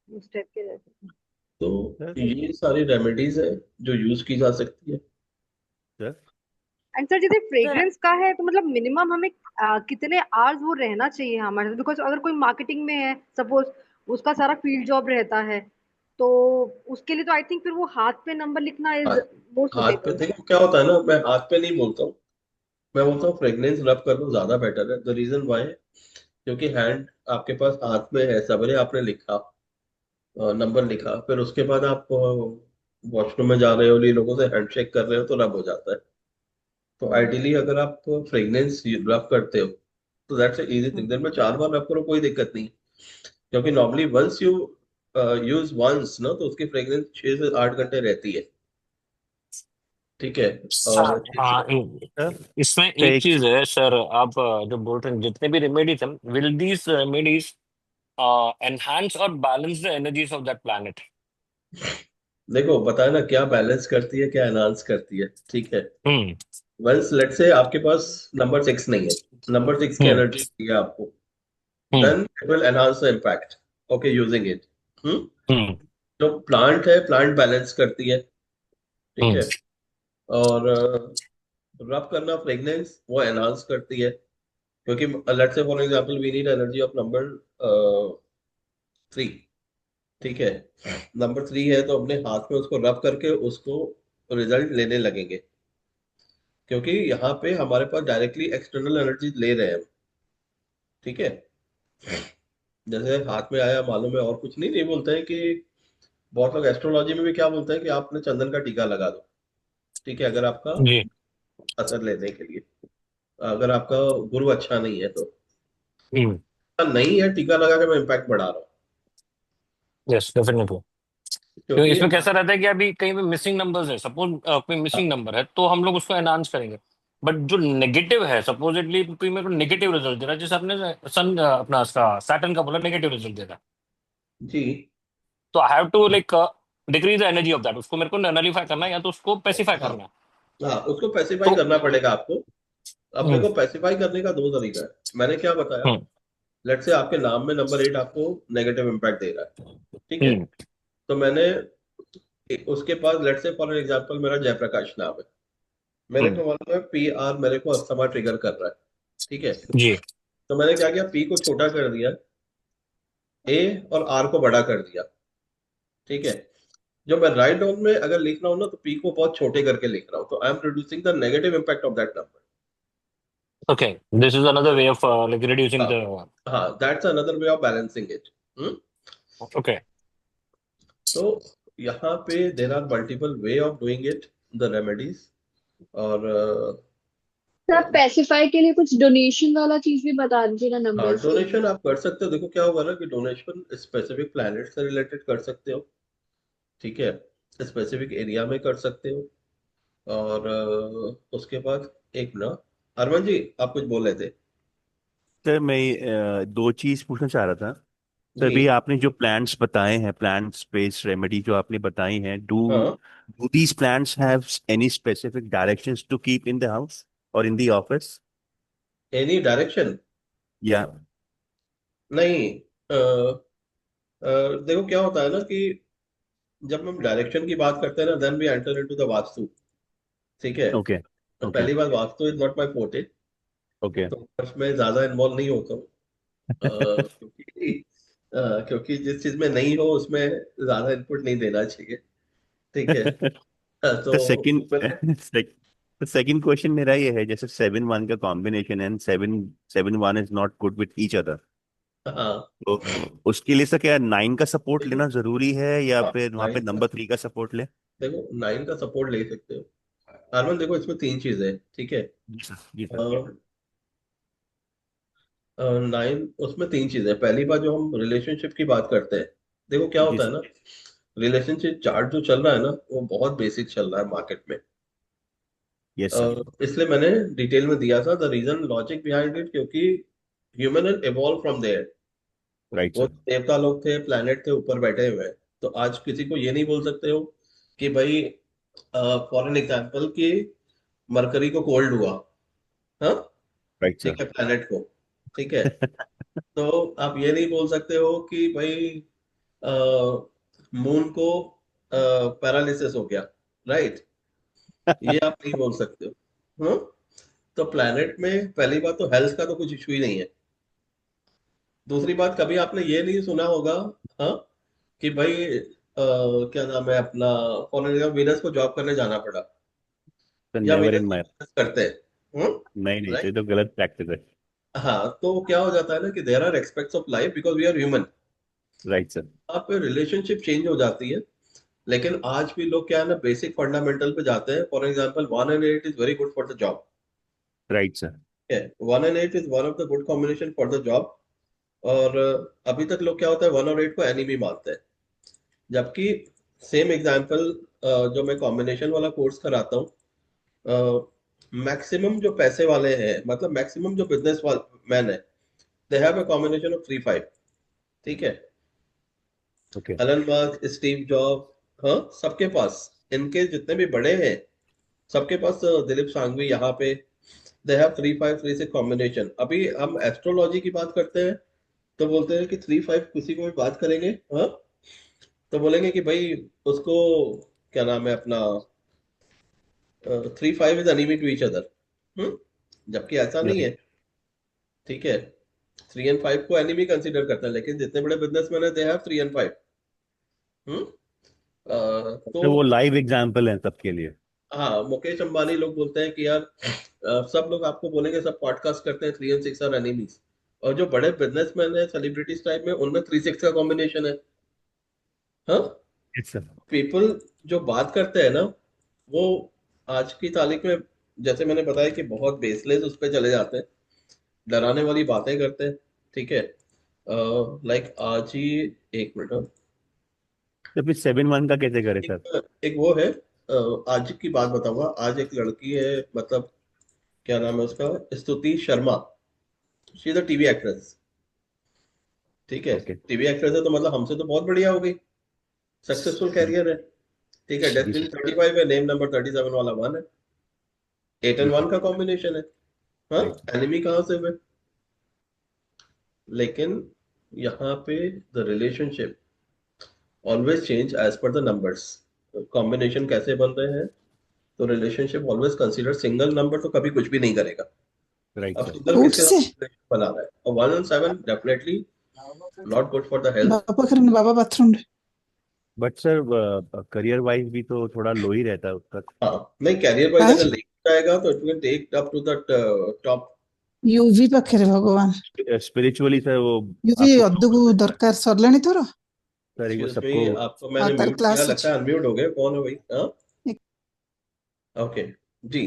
उस टाइप के रहते हैं। तो सर ये सारी रेमेडीज है जो यूज की जा सकती है। सर एंड सर जैसे सर फ्रेग्रेंस का है तो मतलब मिनिमम हमें कितने आवर्स वो रहना चाहिए हमारे साथ, बिकॉज अगर कोई मार्केटिंग में है सपोज, उसका सारा फील्ड जॉब रहता है, तो उसके लिए तो आई थिंक फिर वो हाथ पे नंबर लिखना इज हाथ मोर हाथ पे सुटेबल। देखो क्या होता है ना, मैं हाथ पे नहीं बोलता हूँ, मैं बोलता हूँ फ्रेग्रेंस रब कर लो, ज्यादा बेटर है। द रीजन वाई, क्योंकि हैंड आपके पास हाथ में है, सवेरे आपने लिखा, नंबर लिखा, फिर उसके बाद आप वॉशरूम में जा रहे हो, ये लोगों से हैंडशेक कर रहे हो, तो रब हो जाता है। तो आइडियली अगर आप फ्रेग्रेंस रब करते हो तो दैट्स इजी थिंग। दिन में 4 बार रब करो, कोई दिक्कत नहीं। क्योंकि normally once you use once ना, तो उसकी फ्रेग्रेंस 6 से 8 घंटे रहती है। ठीक है। और सर हाँ सर इसमें तो एक एक चीज है सर, आप जो बोल रहे हैं जितने भी रेमेडीज हैं, विल दीज रेमेडीज एनहांस और balance the energies of that planet? देखो, बताया ना, क्या बैलेंस करती है, क्या एनहांस करती है। ठीक है। हम्म वंस लेट से आपके पास नंबर 6 नहीं है, नंबर 6 की हम्म एनर्जी चाहिए आपको, hmm then it will enhance the impact. Okay, using it. Hmm जो प्लांट है, प्लांट बैलेंस करती है। ठीक हम्म है। और रब करना फ्रेग्रेंस वो एनहांस करती है। क्योंकि let's say for example we need energy of number 3। ठीक है। नंबर 3 है तो अपने हाथ में उसको रब करके उसको रिजल्ट लेने लगेंगे। क्योंकि यहाँ पे हमारे पास डायरेक्टली एक्सटर्नल एनर्जी ले रहे हैं हम। ठीक है। जैसे हाथ में आया, मालूम है, और कुछ नहीं, नहीं बोलते हैं कि बहुत लोग एस्ट्रोलॉजी में भी क्या बोलते हैं कि आपने चंदन का टीका लगा दो। ठीक है, अगर आपका जी असर लेने के लिए, अगर आपका गुरु अच्छा नहीं है तो। हम्म नहीं है, टीका लगा के मैं इम्पैक्ट बढ़ा रहा हूँ। Yes definitely. तो क्योंकि इसमें कैसा रहता है कि अभी कहीं पे मिसिंग नंबर्स है, सपोज कोई मिसिंग नंबर है तो हम लोग उसको एनहांस करेंगे। बट जो नेगेटिव है, सपोजिटली कोई मेरे को नेगेटिव रिजल्ट दे रहा है, जैसे आपने सन अपना उसका सैटर्न का बोला नेगेटिव रिजल्ट दे रहा है, जी। तो I have to like decrease the energy of that, उसको मेरे को नलीफाई करना है या तो उसको पेसिफाई हाँ, करना है। हाँ, उसको पैसिफाई तो करना पड़ेगा आपको। अब हम्म देखो, पैसिफाई करने का 2 तरीका है। मैंने क्या बताया, हम्म लेट से आपके नाम में नंबर 8 आपको नेगेटिव इम्पैक्ट दे रहा है। ठीक है। हम्म तो मैंने उसके पास, लेट से फॉर एग्जांपल मेरा जयप्रकाश नाम है, मेरे हम्म को मालूम है PR मेरे को अस्थमा ट्रिगर कर रहा है। ठीक है। जी तो मैंने क्या किया, P को छोटा कर दिया, A और R को बड़ा कर दिया। ठीक है। जब मैं राइट डाउन में अगर लिख रहा हूँ ना, तो P को बहुत छोटे करके लिख रहा हूँ, तो I am reducing the negative impact of that number. Okay, this is another way of like reducing हाँ, द हाँ, that's another way of balancing it. Okay. तो यहाँ पे there are multiple way of doing it, the remedies. और सर आप पैसिफाई के लिए कुछ डोनेशन वाला चीज भी बता दीजिए ना हाँ, नंबर से। डोनेशन आप कर सकते हो। देखो क्या होगा ना, कि डोनेशन स्पेसिफिक प्लैनेट से रिलेटेड कर सकते हो। ठीक है। स्पेसिफिक एरिया में कर सकते हो। और उसके बाद एक ना, हरमन जी आप कुछ बोल रहे थे। सर मैं दो चीज पूछना चाह रहा था। तो जी। अभी आपने जो प्लांट्स बताए हैं, प्लांट स्पेस रेमेडी जो आपने बताई हैं, डू हाँ। Do these plants have any specific directions to keep in the house और in the office? Any direction? या नहीं। देखो क्या होता है ना, कि जब हम डायरेक्शन की बात करते हैं ना, then we enter into the vastu. ठीक है। ओके तो ओके पहली बात, vastu is not my forte. Okay तो उसमें ज्यादा इन्वॉल्व नहीं होता हूँ। क्योंकि क्योंकि जिस चीज में नहीं हो उसमें ज्यादा इनपुट नहीं देना चाहिए। ठीक है। द तो मैंने, सेकंड द सेकंड क्वेश्चन मेरा ये है, जैसे 7 1 का combination and 7 7 1 is not good with each other, हाँ, तो उसके लिए सर क्या 9 का सपोर्ट देखो, लेना जरूरी है या हाँ, फिर वहां पे 9 का, नंबर 3 का सपोर्ट ले? देखो 9 का सपोर्ट ले सकते हो। हार्मन, देखो इसमें 3 चीजें हैं। ठीक है। जी सर जी सर। 9, उसमें 3 चीजें। पहली बात, जो हम रिलेशनशिप की बात करते हैं, देखो क्या जी होता है सर ना, रिलेशनशिप चार्ट जो चल रहा है ना, वो बहुत बेसिक चल रहा है मार्केट में। Yes sir. इसलिए मैंने डिटेल में दिया था the reason logic behind it, क्योंकि human evolve from there. Right वो सर। देवता लोग थे, प्लेनेट थे, ऊपर बैठे हुए हैं। तो आज किसी को ये नहीं बोल सकते हो कि भाई, फॉर एन एग्जाम्पल, कि मरकरी को कोल्ड हुआ। हाँ। राइट ठीक सर। है, प्लेनेट को। ठीक है। तो आप ये नहीं बोल सकते हो कि भाई मून को पैरालिसिस हो गया। राइट। ये आप नहीं बोल सकते हो। हाँ। तो प्लेनेट में पहली बात तो हेल्थ का तो कुछ इशू ही नहीं है। दूसरी बात, कभी आपने ये नहीं सुना होगा, हाँ, कि भाई क्या नाम है अपना, फॉर एग्जाम्पल वीनस को जॉब करने जाना पड़ा, या नेवर वीनस इन को माय business करते हैं। नहीं नहीं, तो राइट। ये तो गलत प्रैक्टिस है। हाँ, तो क्या हो जाता है ना कि there are aspects of life because we are human. Right sir. आप रिलेशनशिप चेंज हो जाती है, लेकिन आज भी लोग क्या है ना, बेसिक फंडामेंटल पे जाते हैं। For example 1 and 8 is very good for the job. Right sir. 1 and 8 is one of the good combination for the job. और अभी तक लोग क्या होता है 1 और 8 को एनिमी मानते हैं, जबकि सेम एग्जांपल जो मैं कॉम्बिनेशन वाला कोर्स कराता हूँ, मैक्सिमम जो पैसे वाले हैं, मतलब मैक्सिमम जो बिजनेस मैन है, they have a combination of 3 5। ठीक है। Okay. Elon Musk, Steve Job, हाँ, सबके पास, इनके जितने भी बड़े हैं सबके पास, दिलीप सांघवी यहाँ पे, दे हैव 3 5 3 6 कॉम्बिनेशन। अभी हम एस्ट्रोलॉजी की बात करते हैं तो बोलते हैं कि 3 5 किसी को भी बात करेंगे, हाँ, तो बोलेंगे कि भाई उसको, क्या नाम है अपना, 3 5 is enemy to each other. जबकि ऐसा नहीं है। राइट। ठीक है। 3 and 5 को एनिमी कंसीडर करते हैं, लेकिन जितने बड़े बिजनेसमैन है दे हैव 3 and 5। हम्म तो तो वो लाइव एग्जाम्पल है सबके लिए। हाँ, मुकेश अंबानी लोग बोलते हैं कि यार, सब लोग आपको बोलेंगे, सब पॉडकास्ट करते हैं 3 and 6 आर एनिमीज। और जो बड़े बिजनेसमैन है सेलिब्रिटीज टाइप में, उनमें 3 6 का कॉम्बिनेशन है। हाँ। Yes sir. पीपल जो बात करते हैं ना, वो आज की तारीख में, जैसे मैंने बताया कि बहुत बेसलेस उस पर चले जाते हैं, डराने वाली बातें करते हैं। ठीक है। लाइक आज ही, एक मिनट, हाँ। तो फिर 7-1 का कैसे करें सर? एक वो है, आज की बात बताऊंगा। आज एक लड़की है, मतलब क्या नाम है उसका, स्तुति Sharma. She is a TV actress. ठीक है। ओके। टीवी एक्ट्रेस है तो मतलब हमसे तो बहुत बढ़िया हो गई, सक्सेसफुल कैरियर है। ठीक है। जी डेस्टिनी सर। 35 है, नेम नंबर 37 वाला 1 है। एट जी एंड सर। वन का कॉम्बिनेशन है। हाँ। राइट। एनिमी कहाँ से हुए? लेकिन यहाँ पे the relationship always change as per the numbers. Combination कैसे बन रहे हैं, तो relationship always consider, single number तो कभी कुछ भी नहीं करेगा। राइट अब सर। सिंगल कोर्ट किसके से साथ relation बना रहा है, और 1 and 7 definitely not good for the health. बाबा पाखरे बाबा बाथरूम रे बट सर करियर वाइज भी तो थोड़ा लो ही रहता है उसका। हाँ, नहीं, कैरियर वाइज हाय अगर लेके जाएगा तो it will take up to the top. यूवी पाखरे भगवान स्पिरिचुअली सर वो यूवी आपको अद्दुକୁ दरकार सरलाणी तोर सर वो एक्सक्यूज मी, सबको। आपको हाँ मैंने तार म्यूट किया, क्लास लगता अच्छी है अनम्यूट हो गए। कौन है भाई? हाँ। ओके। जी।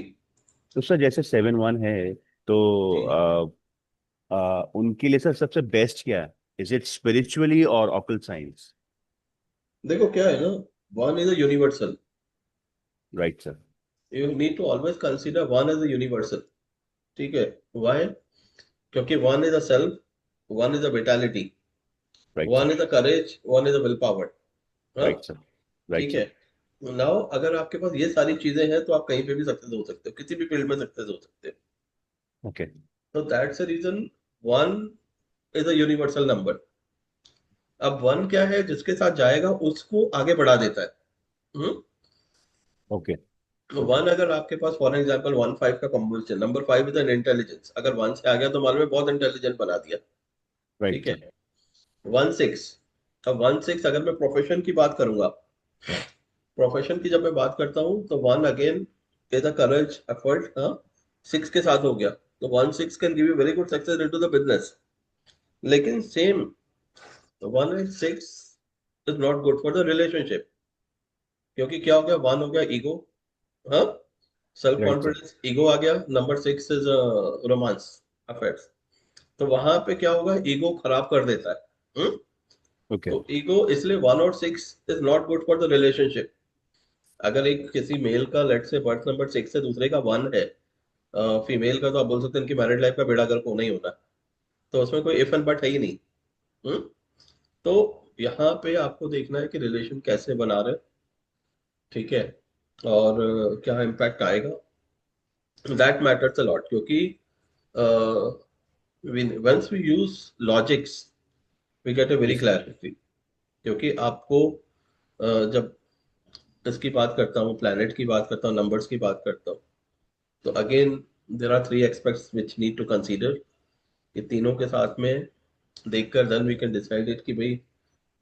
तो सर जैसे 7-1 है तो जी, उनके लिए सर सबसे बेस्ट क्या है? इज इट स्पिरिचुअली और ऑकल्ट साइंस? देखो क्या है ना, 1 is a universal. Right sir. You need to always consider 1 as a universal. ठीक है। व्हाई? क्योंकि 1 is a self, 1 is a vitality, right 1 sir. Is a courage, 1 is a will power. हाँ। Right sir. राइट ठीक सर। है। नाउ अगर आपके पास ये सारी चीजें हैं तो आप कहीं पे भी सक्सेस हो सकते हो, किसी भी फील्ड में सक्सेस हो सकते हो। ओके। तो that's the reason 1 is a universal number. अब 1 क्या है, जिसके साथ जाएगा उसको आगे बढ़ा देता है। हम्म ओके। तो 1 अगर आपके पास, फॉर एग्जांपल 1 5 का combination, number 5 is an intelligence, अगर 1 से आ गया तो मालूम है बहुत इंटेलिजेंट बना दिया। ठीक राइट है। सर। 1 6, अब 1 6 अगर मैं प्रोफेशन की बात करूंगा, प्रोफेशन की जब मैं बात करता हूँ तो 1 again is a courage effort, हाँ, 6 के साथ हो गया, तो 1 6 can give you very good success into the business. लेकिन सेम, तो 1 and 6 is not good for the relationship, क्योंकि क्या हो गया, 1 हो गया ईगो, हाँ, self right sir. Confidence, ego आ गया। Number 6 is romance affairs. तो वहां पे क्या होगा, ईगो खराब कर देता है। ओके। तो ईगो, इसलिए 1 और 6 is not good for the relationship. अगर एक किसी मेल का लेट से बर्थ नंबर 6 है, दूसरे का 1 है, फीमेल का, तो आप बोल सकते हैं इनकी मैरिड लाइफ का बेड़ा गर्क होना ही होना। तो उसमें कोई इफ एंड बट है ही नहीं। हम्म तो यहाँ पे आपको देखना है कि रिलेशन कैसे बना रहे। ठीक है। और क्या इम्पैक्ट आएगा, दैट मैटर्स अ लॉट, क्योंकि once we use logics we get a very yes. Clarity. क्योंकि आपको, जब इसकी बात करता हूँ, प्लैनेट की बात करता हूँ, नंबर्स की बात करता हूँ, तो again there are 3 aspects which need to consider. ये तीनों के साथ में देखकर then we can decide it कि भाई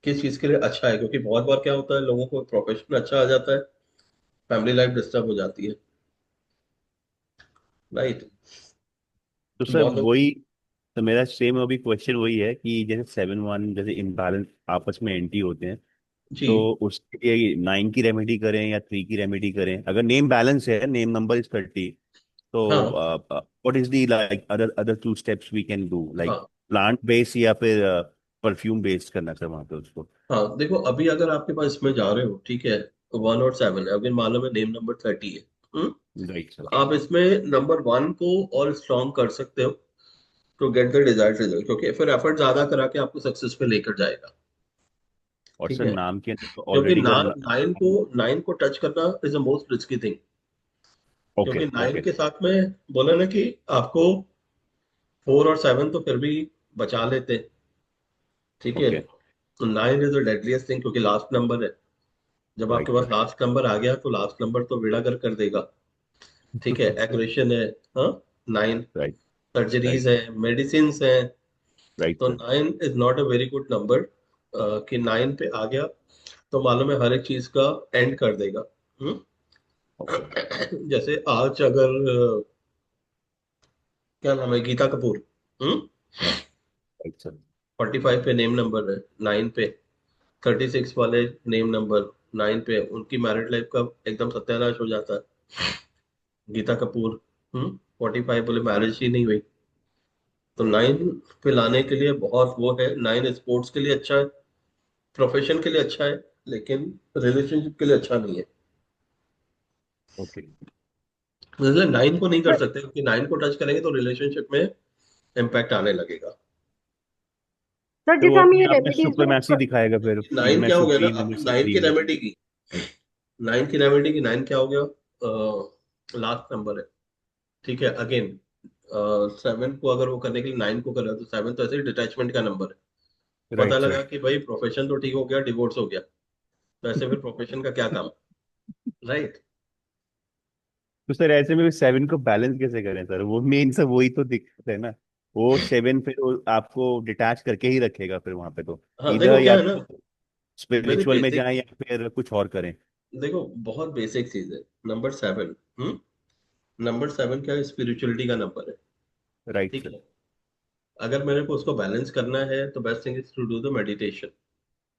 किस चीज के लिए अच्छा है। क्योंकि बहुत बार क्या होता है, लोगों को प्रोफेशन अच्छा आ जाता है, फैमिली लाइफ डिस्टर्ब हो जाती है। राइट। तो सर बहुत लोग। वही, तो मेरा सेम अभी क्वेश्चन वही है कि जैसे 7-1 जैसे इम्बैलेंस आपस में एंटी होते हैं, जी। तो उसके लिए 9 की रेमेडी करें या 3 की रेमेडी करें? अगर नेम बैलेंस है, नेम नंबर इज 30, तो हाँ what is the like other other 2 steps we can do, like हाँ प्लांट बेस्ड या फिर परफ्यूम बेस्ड करना सर वहां पे उसको? हाँ, देखो अभी अगर आपके पास इसमें जा रहे हो, ठीक है, 1 और 7 है, अगर मान लो मैं नेम नंबर 30 है, राइट सर। आप इसमें नंबर 1 को और स्ट्रॉन्ग कर सकते हो to get the desired result, क्योंकि फिर एफर्ट ज्यादा करा के आपको सक्सेस पे लेकर जाएगा। और ठीक सर है, नाम के अंदर तो क्योंकि ऑलरेडी नाइन नाइन को टच करना is the most risky thing. Okay क्योंकि 9 ओके के साथ में बोला ना कि आपको 4 और 7 तो फिर भी बचा लेते हैं, ठीक है। ओके तो 9 इज द डेडलीस्ट थिंग, क्योंकि लास्ट नंबर है। जब आपके राइट पास सर। लास्ट नंबर आ गया तो लास्ट नंबर तो बेड़ा कर देगा। ठीक है, एग्रेशन है, हाँ, 9, राइट सर्जरीज राइट है, मेडिसिन है। राइट तो sir. 9 is not a very good number, कि 9 पे आ गया तो मालूम है हर एक चीज का एंड कर देगा। हम्म? ओके जैसे आज अगर क्या नाम है, गीता कपूर, हम्म, राइट सर। 45 पे नेम नंबर है, 9 पे 36 वाले नेम नंबर, 9 पे उनकी मैरिड लाइफ का एकदम सत्यानाश हो जाता है। गीता कपूर, 45 बोले मैरिज ही नहीं हुई। तो 9 पे लाने के लिए बहुत वो है। 9 स्पोर्ट्स के लिए अच्छा है, प्रोफेशन के लिए अच्छा है, लेकिन रिलेशनशिप के लिए अच्छा नहीं है। ओके मतलब 9 को नहीं कर सर सकते, क्योंकि 9 को टच करेंगे तो रिलेशनशिप में इम्पैक्ट आने लगेगा। सर तो जैसे वो हम अपने ये आप में रेमेडीज जो सुप्रीमेसी दिखाएगा फिर, कि 9 मैं क्या हो गया ना, सुप्रीम हूँ, आपने मैं 9 की सुप्रीम हूँ। रेमेडी की, 9 की रेमेडी की, 9 क्या हो गया, लास्ट नंबर है, ठीक है। अगेन 7 को अगर वो करने के लिए 9 को कर रहा है, तो 7 तो ऐसे ही डिटैचमेंट का नंबर है। पता राइट लगा सर। कि भाई प्रोफेशन तो ठीक हो गया, डिवोर्स हो गया, तो ऐसे फिर प्रोफेशन का क्या काम, राइट। तो सर ऐसे में 7 को बैलेंस कैसे करें सर? वो मेन सब वही तो दिक्कत है ना। वो 7 फिर वो आपको डिटैच करके ही रखेगा फिर वहां पे, तो हाँ इधर देखो क्या या है ना, तो वेरी स्पिरिचुअल में बेसिक, जाएं या फिर कुछ और करें। देखो बहुत बेसिक चीज है। नंबर 7, नंबर 7 क्या है, स्पिरिचुअलिटी का नंबर है, राइट ठीक सर। है। अगर मेरे को उसको बैलेंस करना है तो best thing is to do the meditation.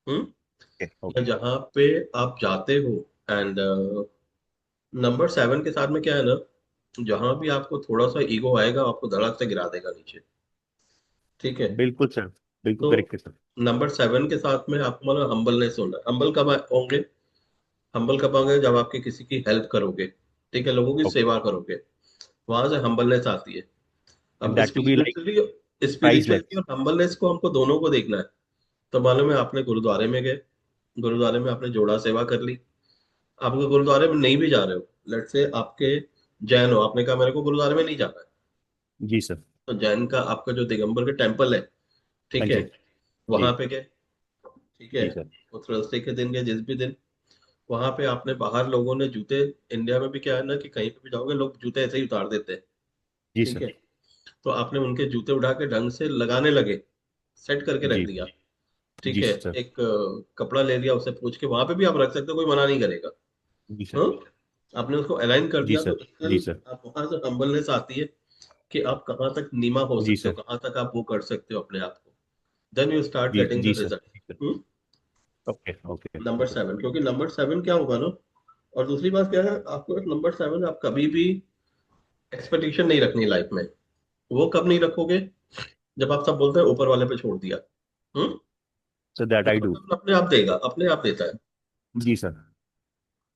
Hmm okay या ओके जहाँ पे आप जाते हो, एंड नंबर 7 के साथ में क्या है ना, जहां भी आपको थोड़ा सा ईगो आएगा आपको धड़ाक से गिरा देगा नीचे, ठीक है। बिल्कुल सर, बिल्कुल तो करेक्ट है सर। नंबर 7 के साथ में आपको मतलब हम्बलनेस होना है। हम्बल कब होंगे, हम्बल कब होंगे, जब आपके किसी की हेल्प करोगे, ठीक है, लोगों की ओके सेवा करोगे, वहां से हम्बलनेस आती है। एंड अब that to be like spirituality priceless. और हम्बलनेस को हमको दोनों को देखना है। तो मालूम है आपने गुरुद्वारे में गए, गुरुद्वारे में आपने जोड़ा सेवा कर ली। आप अगर गुरुद्वारे में नहीं भी जा रहे हो, लेट से आपके जैन हो, आपने कहा मेरे को गुरुद्वारे में नहीं जाना है, जी सर। तो जैन का आपका जो दिगंबर का टेम्पल है, हाँ ठीक है, जी। जी वहां पे गए, ठीक है। जी सर। वो थर्सडे के दिन गए, जिस भी दिन, वहां पे आपने बाहर लोगों ने जूते, इंडिया में भी क्या है ना कि कहीं पे भी जाओगे लोग जूते ऐसे ही उतार देते हैं, जी ठीक सर। है। तो आपने उनके जूते उठा के ढंग से लगाने लगे, सेट करके रख जी दिया, ठीक जी है। सर। एक कपड़ा ले लिया, उससे पूछ के वहां पे भी आप रख सकते हो, कोई मना नहीं करेगा। जी सर। हाँ, आपने उसको अलाइन कर जी दिया तो सर। still जी सर। आप वहां से हम्बलनेस आती है कि आप कहाँ तक नीमा हो जी सकते हो, सर। कहाँ तक आप वो कर सकते हो अपने आप को। देन यू स्टार्ट जी गेटिंग जी द सर। जी sir. Result. Okay okay number okay. 7, क्योंकि नंबर 7 क्या होगा ना, और दूसरी बात क्या है, आपको नंबर 7 आप कभी भी एक्सपेक्टेशन नहीं रखनी लाइफ में। वो कब नहीं रखोगे, जब आप सब बोलते हैं ऊपर वाले पे छोड़ दिया। हम्म सो दैट आई ऊपर डू। वाला अपने आप देगा, अपने आप देता है। जी सर।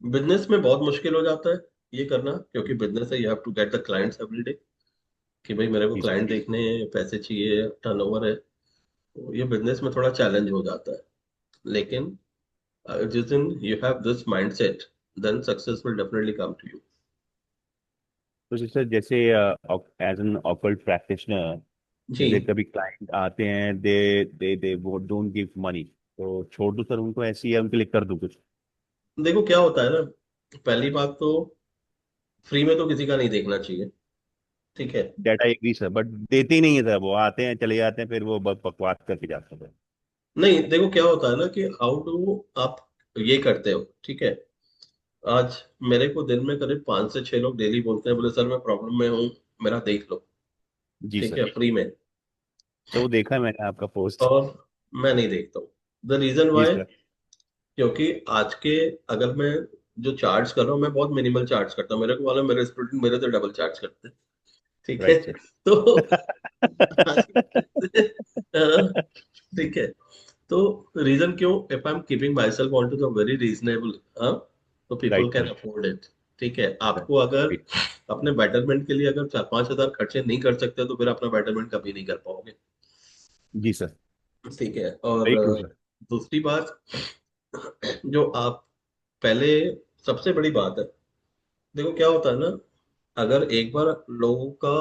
बिजनेस में बहुत मुश्किल हो जाता है ये करना, क्योंकि बिजनेस है, you have to get the clients every day, कि भाई मेरे को जी सर। क्लाइंट देखने हैं, पैसे चाहिए, टर्नओवर है। तो ये बिजनेस में थोड़ा चैलेंज हो जाता है। लेकिन जिस दिन you have this mindset, then success will definitely come to you. तो सर जैसे एज एन ऑकल्ट प्रैक्टिशनर, जी, जैसे कभी क्लाइंट आते हैं, दे वो डोंट गिव मनी, तो छोड़ दूं सर उनको ऐसे ही, या उनके लिए कर दूं कुछ? देखो क्या होता है ना, पहली बात तो फ्री में तो किसी का नहीं देखना चाहिए, ठीक है। डेटा एग्री सर, बट देते ही नहीं है सर, वो आते हैं चले जाते हैं, फिर वो बकवास करके जाते हैं। नहीं देखो क्या होता है ना कि हाउ डू आप ये करते हो, ठीक है। आज मेरे को दिन में करीब 5 से 6 लोग डेली बोलते हैं, बोले सर मैं प्रॉब्लम में हूँ, मेरा देख लो, जी ठीक सर। है, फ्री में। तो वो देखा है मैंने आपका पोस्ट। और मैं नहीं देखता हूँ। द रीजन जी वाई, सर। क्योंकि आज के, अगर मैं जो चार्ज कर रहा हूँ, मैं बहुत मिनिमल चार्ज करता हूँ। मेरे को मालूम है मेरे स्टूडेंट मेरे से डबल चार्ज करते हैं, ठीक है। Right sir. तो आज के, ठीक है। तो रीजन क्यों, if I am keeping myself on to the very reasonable, हाँ, तो people right can sir. Afford it, ठीक है। आपको अगर अपने बेटरमेंट के लिए अगर 4-5 हजार खर्चे नहीं कर सकते तो फिर अपना बेटरमेंट कभी नहीं कर पाओगे, जी सर। ठीक है। और वेरी ट्रू सर। दूसरी बात, जो आप पहले, सबसे बड़ी बात है, देखो क्या होता है ना, अगर एक बार लोगों का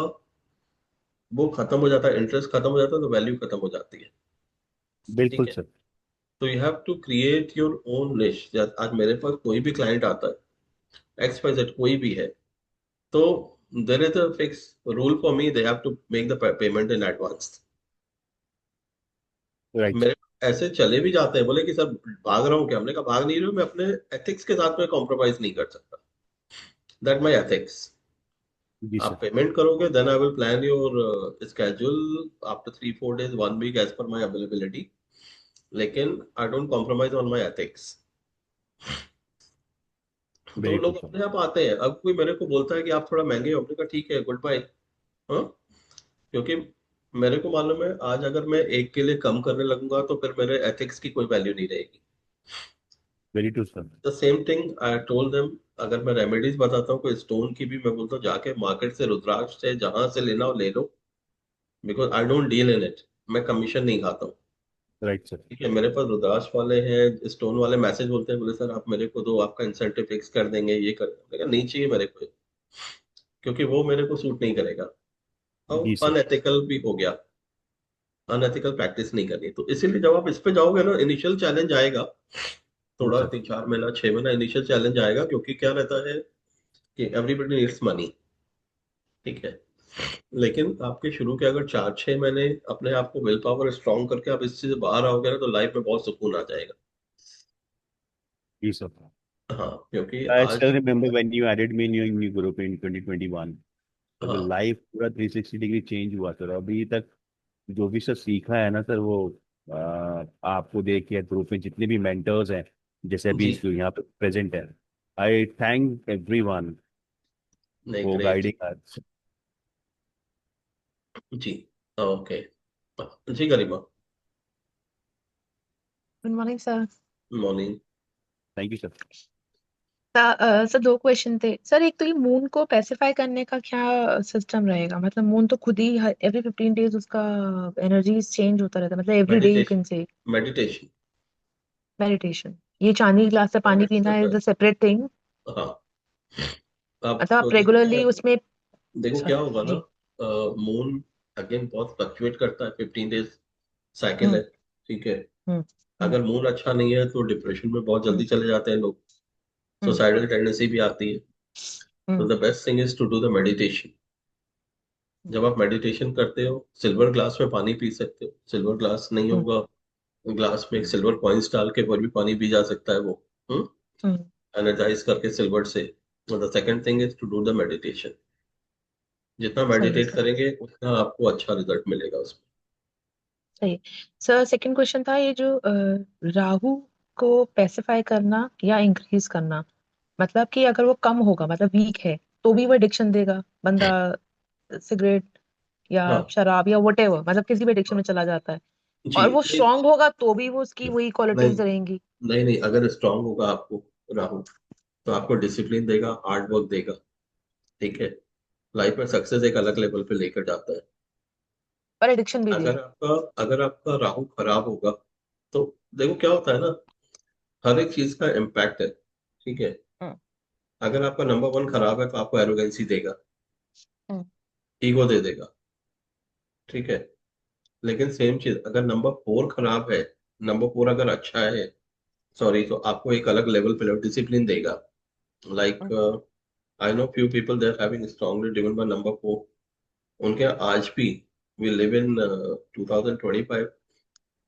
वो खत्म हो जाता है, इंटरेस्ट खत्म हो जाता है, तो वैल्यू खत्म हो जाती है, ठीक बिल्कुल है। सर। तो you have to create your own niche. आज मेरे पास कोई भी क्लाइंट आता है, एक्स वाई जेड कोई भी है, तो there is a fix rule for me, they have to make the payment in advance. Right sir. मेरे ऐसे चले भी जाते हैं, बोले कि सर भाग रहा हूँ क्या, हमने कहा भाग नहीं रहे हो, मैं अपने एथिक्स के साथ में कॉम्प्रोमाइज नहीं कर सकता, दैट माई एथिक्स। जी आप सर। पेमेंट करोगे, then I will plan your schedule after 3-4 days, 1 week, as per my availability, लेकिन I don't compromise on my ethics. तो वेरी ट्रू लोग सर। अपने आप आते हैं। अब कोई मेरे को बोलता है कि आप थोड़ा महंगे हो, हमने कहा ठीक है, गुड बाय, हाँ। क्योंकि मेरे को मालूम है, आज अगर मैं एक के लिए कम करने लगूंगा तो फिर मेरे एथिक्स की कोई वैल्यू नहीं रहेगी। Very true sir. The same thing I told them. अगर मैं रेमेडीज बताता हूँ कोई स्टोन की भी, मैं बोलता हूँ जाके मार्केट से, रुद्राक्ष से, जहां से लेना हो ले लो, because I don't deal in it. मैं कमीशन नहीं खाता हूँ, राइट सर। ठीक है। मेरे पास रुद्राक्ष वाले हैं, स्टोन वाले मैसेज बोलते हैं, बोले सर आप मेरे को दो, आपका इंसेंटिव फिक्स कर देंगे, ये कर देंगे। मैंने कहा, नहीं चाहिए मेरे को, क्योंकि वो मेरे को सूट नहीं करेगा, और जी सर। अनएथिकल भी हो गया। अनएथिकल प्रैक्टिस नहीं करनी। तो इसीलिए जब आप इस पे जाओगे ना, इनिशियल चैलेंज आएगा, जी थोड़ा सर। 3-4 महीना, 6 महीना इनिशियल चैलेंज आएगा, क्योंकि क्या रहता है कि एवरीबडी नीड्स मनी, ठीक है। लेकिन आपके शुरू के अगर 4-6 महीने अपने आप को विल पावर स्ट्रॉन्ग करके आप इस चीज से बाहर आओगे ना, तो लाइफ में बहुत सुकून आ जाएगा। जी सर। हाँ, क्योंकि I आज, still remember when you added me in your new group in 2021. तो हाँ लाइफ पूरा 360 डिग्री चेंज हुआ सर। अभी तक जो भी सर सीखा है ना सर, वो आपको देख के ग्रुप में जितने भी मेंटर्स हैं, जैसे अभी जी, जो यहाँ पे प्रेजेंट है, आई थैंक एवरीवन नहीं, फॉर ग्रेट, गाइडिंग अस। जी, ओके, जी Garima, good morning sir. Morning. Thank you sir. Sir दो क्वेश्चन थे सर। एक तो ये मून को पैसिफाई करने का क्या सिस्टम रहेगा? मतलब मून तो खुद ही एवरी 15 डेज उसका एनर्जी चेंज होता रहता है, मतलब every day you meditation, can say meditation, meditation. ये चांदी गिलास से पानी पीना इज अ सेपरेट थिंग? हाँ। आप मतलब आप देखो क्या रेगुलरली है, उसमें देखो क्या सॉरी होगा ना, जी। मून अगेन बहुत फ्लक्चुएट करता है, 15 days साइकिल हम्म है, ठीक है। हम्म हम्म अगर मूड अच्छा नहीं है तो डिप्रेशन में बहुत हम्म जल्दी चले जाते हैं लोग, हम्म सुसाइडल टेंडेंसी भी आती है। तो hmm the best thing is to do the meditation. Hmm जब आप मेडिटेशन करते हो, सिल्वर ग्लास में पानी पी सकते हो, सिल्वर ग्लास नहीं हम्म होगा, ग्लास में एक सिल्वर कॉइन्स डाल के वो भी पानी पी जा सकता है वो, हम्म, एनर्जाइज करके सिल्वर से। The second thing is to do the meditation. जितना सही है मेडिटेट सर। करेंगे उतना आपको अच्छा रिजल्ट मिलेगा उसमें। सही। सर सेकंड क्वेश्चन था ये जो राहु को पैसिफाई करना या इंक्रीज करना, मतलब कि अगर वो कम होगा, मतलब वीक है, तो भी वो एडिक्शन देगा बंदा, सिगरेट या हाँ, शराब या वटेवर, मतलब किसी भी एडिक्शन में चला जाता है। जी, और वो नहीं, स्ट्रांग होगा तो भी वो उसकी वही नहीं, क्वालिटीज रहेंगी। नहीं, नहीं, अगर स्ट्रांग होगा आपको राहु, तो आपको डिसिप्लिन देगा, हार्ड वर्क देगा, ठीक है। लाइफ में सक्सेस एक अलग लेवल पे लेकर जाता है। और एडिक्शन भी अगर देगा। आपका अगर आपका राहु खराब होगा, तो देखो क्या होता है ना, हर एक चीज का इम्पैक्ट है, ठीक है। हम्म अगर आपका नंबर 1 खराब है तो आपको एरोगेंसी देगा, हम्म ईगो दे देगा, ठीक है। लेकिन सेम चीज अगर नंबर 4 खराब है, नंबर 4 अगर अच्छा है, सॉरी, तो आपको एक अलग लेवल पे डिसिप्लिन देगा। Like, hmm I know few people they are having strongly driven by number 4। उनके आज भी, वी लिव इन 2025,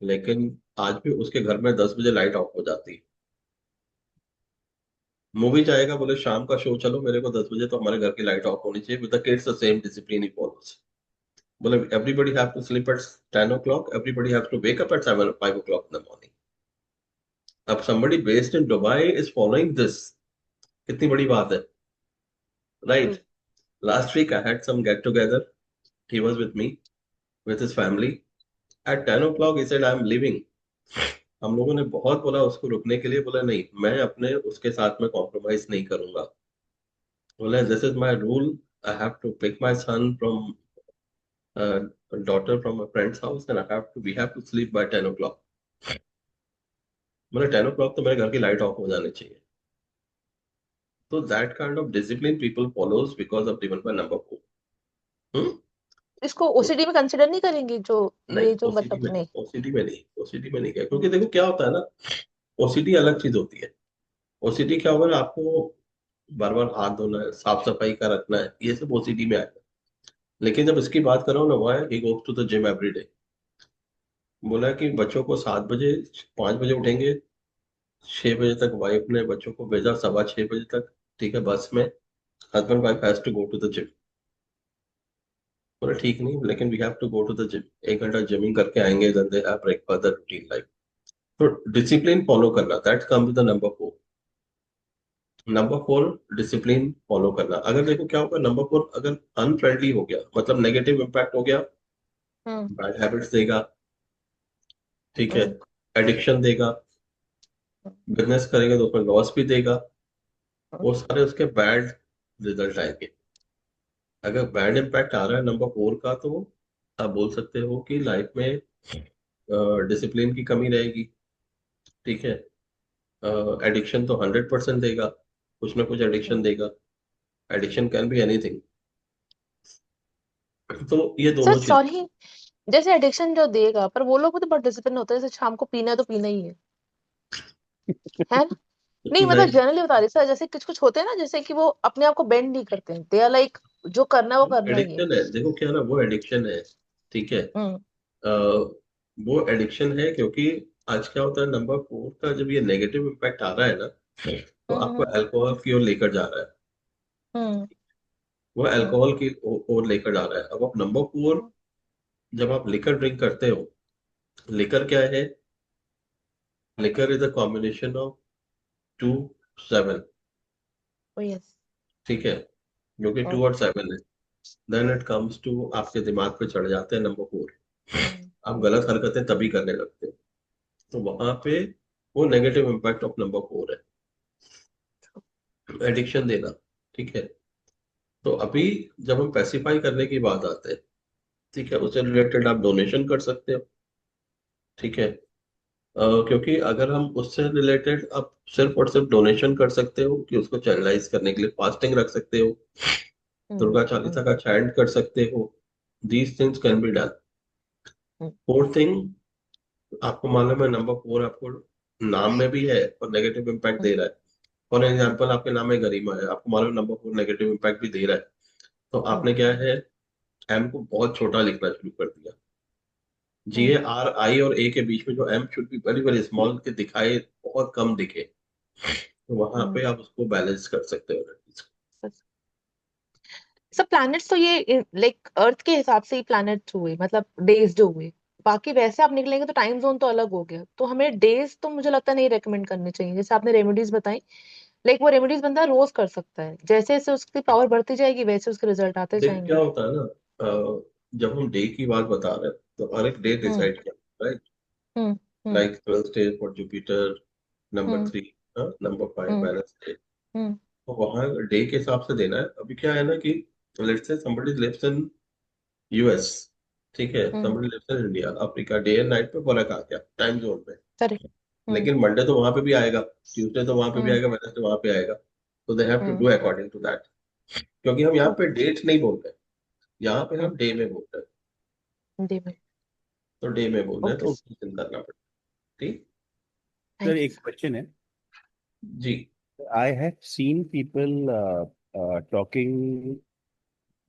लेकिन आज भी उसके घर में 10 बजे लाइट ऑफ हो जाती है। मूवी जाएगा, बोले शाम का शो चलो मेरे को 10 बजे, तो हमारे घर की लाइट ऑफ होनी चाहिए। With the kids the same discipline he follows. बोले everybody have to sleep at 10 o'clock, everybody has to wake up at 7 5 o'clock in the morning. अब somebody based in Dubai is following this, कितनी बड़ी बात है, right? True. Last week I had some get together, he was with me with his family. At 10 o'clock he said I am leaving. हम लोगों ने बहुत बोला उसको रुकने के लिए, बोला नहीं मैं अपने उसके साथ में कॉम्प्रोमाइज नहीं करूंगा। बोला this is my rule, I have to pick my son from daughter from a friends house and I have to we have to sleep by 10 o'clock। बोले 10 o'clock तो मेरे घर की लाइट ऑफ हो जानी चाहिए। तो that kind of discipline people follows because of driven by number 4। Hmm. इसको ओसीडी में कंसिडर नहीं करेंगे जो नहीं ये जो ओसीडी मतलब में, नहीं। ओसीडी में नहीं, ओसीडी में नहीं क्या, क्योंकि देखो क्या होता है ना, ओसीडी अलग चीज होती है। ओसीडी क्या होगा ना, आपको बार बार हाथ धोना है, साफ सफाई का रखना है, ये सब ओसीडी में आएगा। लेकिन जब इसकी बात करो ना, why he goes to the gym every day. बोला कि बच्चों को 7 बजे, 5 बजे उठेंगे, 6 बजे तक वाइफ ने बच्चों को भेजा, 6:15 बजे तक, ठीक है, बस में। Husband wife has to go to the gym. बोला ठीक नहीं, लेकिन we have to go to the gym, 1 घंटा जिमिंग करके आएंगे, then they have breakfast, the routine life. तो डिसिप्लिन फॉलो करना, that come with the number 4। Number 4 discipline follow करना। अगर देखो क्या होगा, नंबर 4 अगर अनफ्रेंडली हो गया, मतलब नेगेटिव इम्पैक्ट हो गया, हम्म बैड हैबिट्स देगा, ठीक है, हम्म एडिक्शन देगा, बिजनेस करेगा तो उसमें लॉस भी देगा, वो सारे उसके बैड रिजल्ट आएंगे। अगर बैड इम्पैक्ट आ रहा है नंबर 4 का, तो आप बोल सकते हो कि लाइफ में डिसिप्लिन की कमी रहेगी, ठीक है। एडिक्शन तो 100% देगा, कुछ ना कुछ एडिक्शन देगा। Addiction can be anything. तो ये सर दोनों चीज। सॉरी, जैसे एडिक्शन जो देगा, पर वो लोग भी तो बहुत डिसिप्लिन होते हैं, जैसे शाम को पीना है तो पीना ही है ना? नहीं मतलब नहीं, जनरली बता रही सर, जैसे कुछ कुछ होते हैं ना, जैसे कि वो अपने आप को बेंड नहीं करते हैं, दे आर लाइक जो करना है वो वो करना ही है। एडिक्शन है, देखो क्या ना, वो एडिक्शन है, ठीक है। हम्म वो एडिक्शन है, क्योंकि आज क्या होता है, नंबर 4 का जब ये नेगेटिव इम्पैक्ट आ रहा है ना, तो आपको हम्म अल्कोहल की ओर लेकर जा रहा है। हम्म वो हम्म अल्कोहल की ओर लेकर जा रहा है। अब आप नंबर 4, जब आप लिकर ड्रिंक करते हो, लिकर क्या है, liquor is a combination of 2 7, yes ठीक है, जो कि 2 और 7 है। देन इट कम्स टू, आपके दिमाग पे चढ़ जाते हैं नंबर 4। आप गलत हरकतें तभी करने लगते हो, तो वहां पे वो नेगेटिव इम्पैक्ट ऑफ नंबर 4 है, एडिक्शन देना, ठीक है। तो अभी जब हम पैसिफाई करने की बात आते हैं, ठीक है, उससे रिलेटेड आप डोनेशन कर सकते हो, ठीक है। क्योंकि अगर हम उससे रिलेटेड आप सिर्फ और सिर्फ डोनेशन कर सकते हो, कि उसको चैनलाइज करने के लिए फास्टिंग रख सकते हो, दुर्गा चालीसा का चैंट कर सकते हो, these things can be done. Fourth thing, आपको मालूम है नंबर 4 आपको नाम में भी है और नेगेटिव इम्पैक्ट दे रहा है। फॉर एग्जाम्पल, आपके नाम में गरिमा है, आपको मालूम है नंबर 4 नेगेटिव इम्पैक्ट भी दे रहा है, तो आपने क्या है, एम को बहुत छोटा लिखना शुरू कर दिया। GARI और ए के बीच में जो M should be very very small, के दिखाए बहुत कम दिखे, तो वहां पे आप उसको बैलेंस कर सकते हो। सब प्लैनेट्स तो ये लाइक अर्थ के हिसाब से ही प्लैनेट्स हुए, मतलब डेज जो हुए, बाकी वैसे आप निकलेंगे तो टाइम जोन तो अलग हो गया, तो हमें डेज तो मुझे लगता नहीं रेकमेंड करने चाहिए। जैसे आपने रेमेडीज बताई, लाइक वो रेमेडीज बंदा रोज कर सकता है, जैसे जैसे उसकी पावर बढ़ती जाएगी वैसे उसके रिजल्ट आते देख क्या जाएंगे। होता है ना, जब हम डे की बात बता रहे हैं, तो हर एक डे हम्म डिसाइड किया, right? Hmm hmm like twelfth day for Jupiter, number hmm 3, number 5 hmm Wednesday. Hmm तो वहाँ डे के हिसाब से देना है। अभी क्या है ना कि let's say somebody lives in US, ठीक है, हम्म somebody lives in India, Africa, day and night पे फर्क आ गया टाइम जोन में। करेक्ट। हम्म लेकिन मंडे तो वहां पे भी आएगा, ट्यूसडे तो वहां पे भी हम्म आएगा, वेडनेसडे वहां पे आएगा, तो they have to hmm do according to that. क्योंकि हम यहाँ ट्रू। पे डेट नहीं बोल रहे, यहाँ पे हम डे में बोल रहे हैं, डे में। तो डे में बोल रहे हैं, ओके, तो उस दिन करना पड़ेगा, ठीक। Sir thank you. एक क्वेश्चन है। जी। I have seen people talking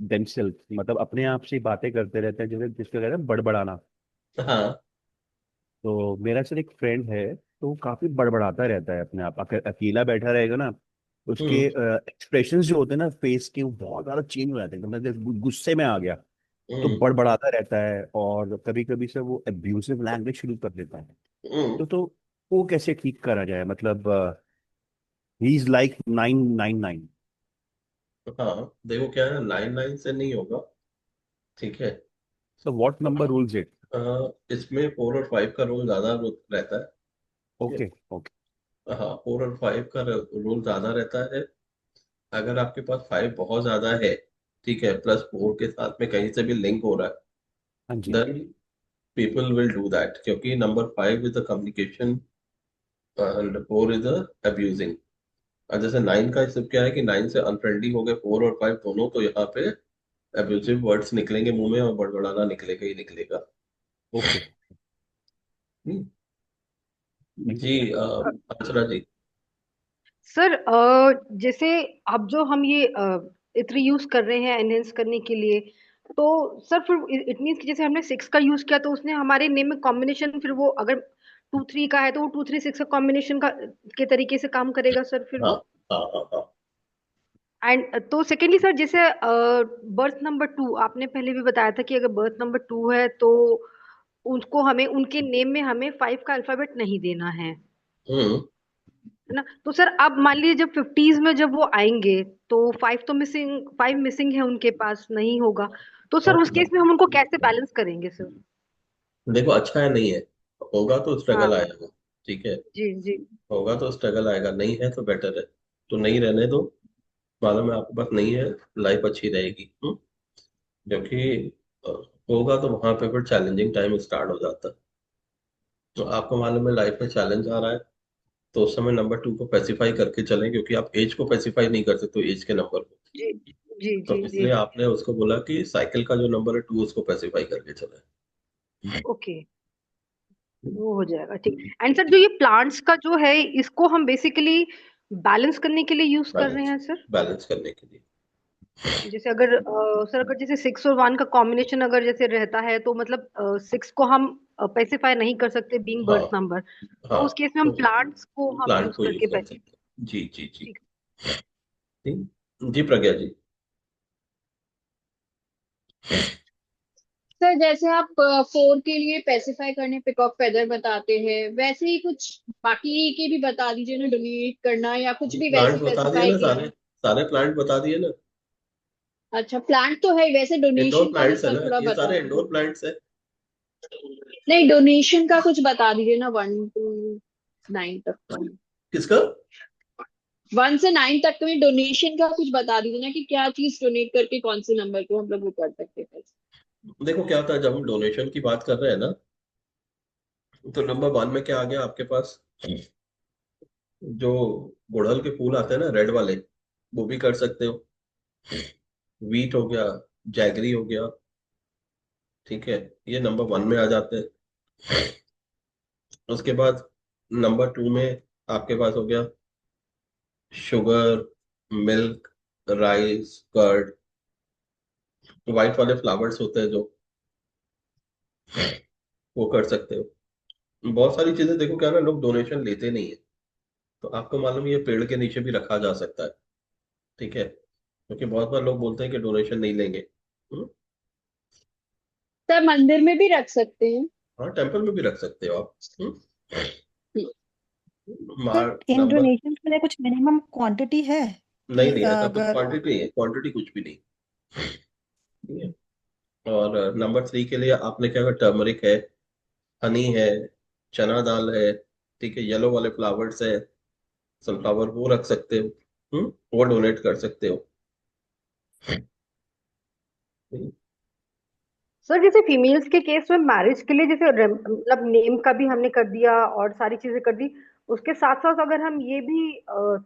themselves, मतलब अपने आप से बातें करते रहते हैं, जैसे जिसको कहते हैं बड़बड़ाना। हाँ। तो मेरा सर एक फ्रेंड है, तो वो काफी बड़बड़ाता रहता है अपने आप, अगर अकेला बैठा रहेगा ना, उसके एक्सप्रेशंस जो होते हैं ना फेस के, वो बहुत ज्यादा चेंज हो जाते हैं। मतलब जैसे गुस्से में आ गया तो हम्म बड़बड़ाता रहता है, और कभी कभी से वो अब्यूसिव लैंग्वेज शुरू कर देता है। हम्म तो वो कैसे ठीक करा जाए? मतलब ही इज लाइक 999। हाँ देखो क्या है, 9 9 से नहीं होगा। ठीक है। So what number rules it? इसमें 4 और 5 का रोल ज्यादा रहता है। ठीक ओके ओके। है। हाँ 4 और 5 का रोल ज्यादा रहता है। अगर आपके पास 5 बहुत ज्यादा है, ठीक है, प्लस 4 के साथ में कहीं से भी लिंक हो रहा हाँ है, जी। Then people will do that, क्योंकि number 5 is the communication and 4 is the abusing. और जैसे 9 का सिर्फ क्या है कि 9 से अनफ्रेंडली हो गए 4 और 5 दोनों, तो यहाँ पे अब्यूजिव वर्ड्स निकलेंगे मुंह में और बड़बड़ाना निकलेगा ही निकलेगा। ओके। हम्म, थैंक यू जी सर। अर्चना जी। सर जैसे अब जो हम ये इत्र यूज कर रहे हैं एनहेंस करने के लिए, तो सर फिर इट मीन्स कि जैसे हमने 6 का यूज किया तो उसने हमारे नेम में कॉम्बिनेशन, फिर वो अगर 2 3 का है तो वो 2 3 6 का कॉम्बिनेशन का के तरीके से काम करेगा सर फिर हाँ वो। हाँ हाँ हाँ। एंड तो सेकेंडली सर, जैसे बर्थ नंबर 2 आपने पहले भी बताया था कि अगर बर्थ नंबर 2 है तो उनको हमें उनके नेम में हमें 5 का अल्फाबेट नहीं देना हम्म है ना। तो सर अब मान लीजिए जब 50s में जब वो आएंगे तो 5 मिसिंग है उनके पास, नहीं होगा। तो सर उस केस में हम उनको कैसे बैलेंस करेंगे सर? देखो अच्छा है, नहीं है, होगा तो स्ट्रगल हाँ। आएगा। ठीक है। जी जी। होगा तो स्ट्रगल आएगा, नहीं है तो बेटर है, तो नहीं रहने दो। मालूम है आपके पास नहीं है, लाइफ अच्छी रहेगी। क्योंकि अ, होगा तो वहां पे फिर चैलेंजिंग टाइम स्टार्ट हो जाता है। तो आपको मालूम है लाइफ में चैलेंज आ रहा है, तो उस समय नंबर 2 को स्पेसिफाई करके चलें, क्योंकि आप एज को स्पेसिफाई नहीं कर सकते एज के नंबर को। जी जी तो जी जी। इसलिए आपने उसको बोला कि साइकिल का जो नंबर है 2 उसको स्पेसिफाई करके चले। ओके, वो हो जाएगा ठीक। एंड सर जो ये प्लांट्स का जो है, इसको हम बेसिकली बैलेंस करने के लिए यूज कर रहे बैलेंस हैं सर। बैलेंस करने के लिए। जैसे अगर सर अगर जैसे 6 और 1 का कॉम्बिनेशन अगर जैसे रहता है तो मतलब 6 को हम स्पेसिफाई नहीं कर सकते बीइंग हाँ बर्थ नंबर, हाँ। तो उस केस में हम तो प्लांट्स को हम प्लांट यूज को यूज करके कर पहले। सकते हैं, जी जी जी। ठीक। ठीक। जी प्रज्ञा जी। सर जैसे आप 4 के लिए स्पेसिफाई करने पिकॉक फेदर बताते हैं, वैसे ही कुछ बाकी के भी बता दीजिए ना, डोनेट करना या कुछ भी वैसे प्लांट बता दिए स्पेसिफाई ना किया सारे, है। सारे प्लांट बता दिए ना। अच्छा, प्लांट तो है, वैसे इंडोर डोनेशन का भी प्लांट्स है सर ना, थोड़ा ये बता सारे दीजिए। इंडोर प्लांट्स है। नहीं, डोनेशन का कुछ बता दीजिए ना, 1 to 9 तक का। किसका? 1 से 9 तक में डोनेशन का कुछ बता दीजिए ना, कि क्या चीज डोनेट करके कौन से नंबर को हम लोग वो कर सकते हैं। देखो क्या होता है जब हम डोनेशन की बात कर रहे हैं ना, तो नंबर 1 में क्या आ गया आपके पास, जो गुड़हल के फूल आते हैं ना रेड वाले, वो भी कर सकते हो। वीट हो गया, जैगरी हो गया। ठीक है, ये नंबर 1 में आ जाते हैं। उसके बाद नंबर 2 में आपके पास हो गया sugar, milk, rice, curd. White वाले फ्लावर्स होते हैं जो, वो कर सकते हो। बहुत सारी चीजें देखो क्या ना, लोग डोनेशन लेते नहीं है, तो आपको मालूम है ये पेड़ के नीचे भी रखा जा सकता है। ठीक है, क्योंकि बहुत बार लोग बोलते हैं कि डोनेशन नहीं लेंगे। हम्म, सर मंदिर में भी रख सकते हैं। हाँ टेम्पल में भी रख सकते हो आप। सर मार इन नंबर, डोनेशन के लिए कुछ मिनिमम क्वांटिटी है नहीं कि नहीं ऐसा कुछ अगर क्वांटिटी नहीं है, क्वांटिटी कुछ भी नहीं। ठीक है। और नंबर 3 के लिए आपने क्या, टर्मरिक है, हनी है, चना दाल है, ठीक है, येलो वाले फ्लावर्स है, सनफ्लावर, वो रख सकते हो। वो डोनेट कर सकते हो। हम्म, सर जैसे फीमेल्स के केस में मैरिज के लिए जैसे मतलब नेम का भी हमने कर दिया और सारी चीजें कर दी, उसके साथ साथ अगर हम ये भी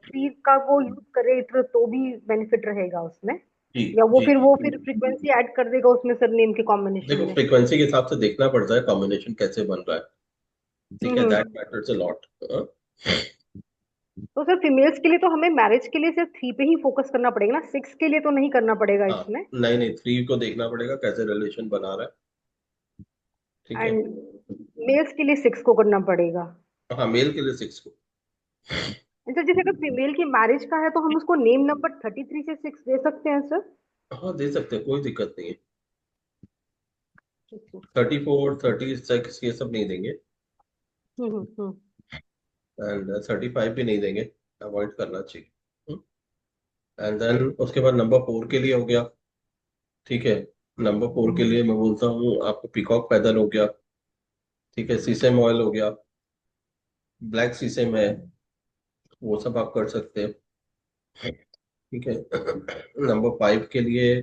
3 का वो यूज करें तो भी बेनिफिट रहेगा उसमें, जी या वो जी फिर जी। वो फिर फ्रीक्वेंसी ऐड कर देगा उसमें सर नेम के कॉम्बिनेशन देखो में? फ्रीक्वेंसी के हिसाब से देखना पड़ता है कॉम्बिनेशन कैसे बन रहा है। ठीक है, that hmm. Matters a lot. तो सर फीमेल्स के लिए तो हमें मैरिज के लिए सिर्फ 3 पे ही फोकस करना पड़ेगा ना, 6 के लिए तो नहीं करना पड़ेगा हाँ इसमें? नहीं नहीं, 3 को देखना पड़ेगा कैसे रिलेशन बना रहा है। ठीक है। एंड मेल्स के लिए 6 को करना पड़ेगा? हाँ मेल के लिए 6 को। सर जैसे अगर फीमेल की मैरिज का है तो हम उसको नेम नंबर 33 से 6 दे सकते हैं सर? हाँ दे सकते हैं, कोई दिक्कत नहीं है। ठीक है। 34, 36 ये सब नहीं देंगे, हम्म। एंड 35 भी नहीं देंगे, अवॉइड करना चाहिए। एंड देन उसके बाद नंबर 4 के लिए हो गया, ठीक है। नंबर 4 के लिए मैं बोलता हूँ आपको पीकॉक पैदल हो गया, ठीक है, सीसम ऑयल हो गया, ब्लैक सीसम है, वो सब आप कर सकते हैं, ठीक है। नंबर 5 के लिए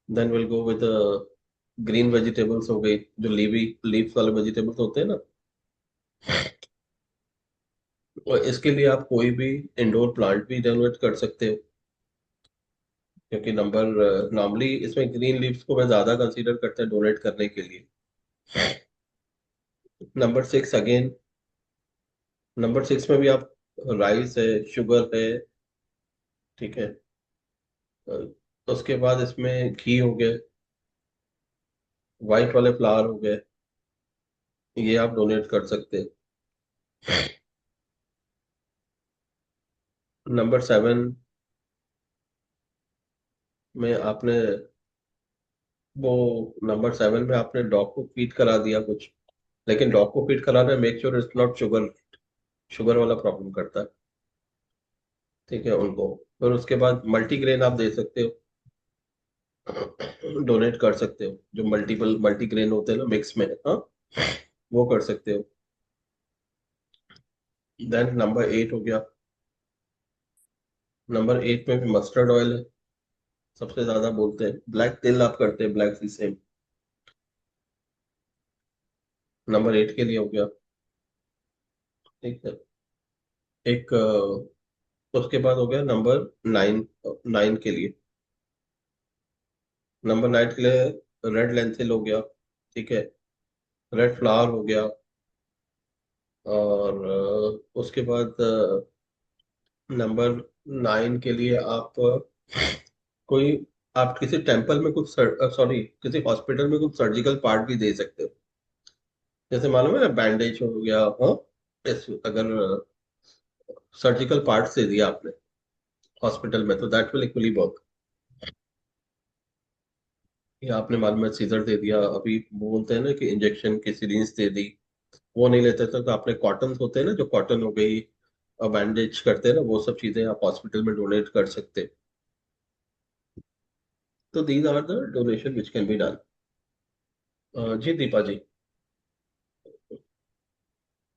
then will go with green vegetables हो गई, जो लीव्स वाले वेजिटेबल्स होते हैं ना, और इसके लिए आप कोई भी इंडोर प्लांट भी डोनेट कर सकते हो, क्योंकि नंबर नॉर्मली इसमें ग्रीन लीव्स को मैं ज्यादा कंसीडर करता है डोनेट करने के लिए। नंबर 6 अगेन, नंबर 6 में भी आप राइस है, शुगर है, ठीक है। अ, उसके बाद इसमें घी हो गए, व्हाइट वाले फ्लावर हो गए, ये आप डोनेट कर सकते हैं। नंबर 7 में आपने वो नंबर 7 में आपने डॉग को फीड करा दिया कुछ, लेकिन डॉग को फीड कराना make sure it's not sugar, sugar वाला प्रॉब्लम करता है, ठीक है उनको। फिर उसके बाद मल्टीग्रेन आप दे सकते हो, डोनेट कर सकते हो, जो मल्टीग्रेन होते हैं ना मिक्स में, हाँ वो कर सकते हो। देन नंबर 8 हो गया, नंबर 8 में भी मस्टर्ड ऑयल है, सबसे ज्यादा बोलते हैं। ब्लैक तिल आप करते हैं, ब्लैक सीसेम, नंबर 8 के लिए हो गया, ठीक है। एक उसके बाद हो गया नंबर 9, 9 के लिए, नंबर 9 के लिए रेड लेंथिल हो गया, ठीक है, रेड फ्लावर हो गया, और उसके बाद नंबर 9 के लिए आप कोई आप किसी टेम्पल में कुछ, सॉरी किसी हॉस्पिटल में कुछ सर्जिकल पार्ट भी दे सकते हो, जैसे मालूम है ना बैंडेज हो गया, हाँ अगर सर्जिकल पार्ट दे दिया आपने हॉस्पिटल में तो दैट विल इक्वली वर्क। या आपने मालूम है सीजर दे दिया, अभी वो बोलते हैं ना कि इंजेक्शन की सिरिंज दे दी, वो नहीं लेते थे तो आपने कॉटन होते हैं ना, जो कॉटन हो गई बैंडेज करते हैं ना, वो सब चीजें आप हॉस्पिटल में डोनेट कर सकते हैं। तो these are the donation which can be done. जी दीपा जी।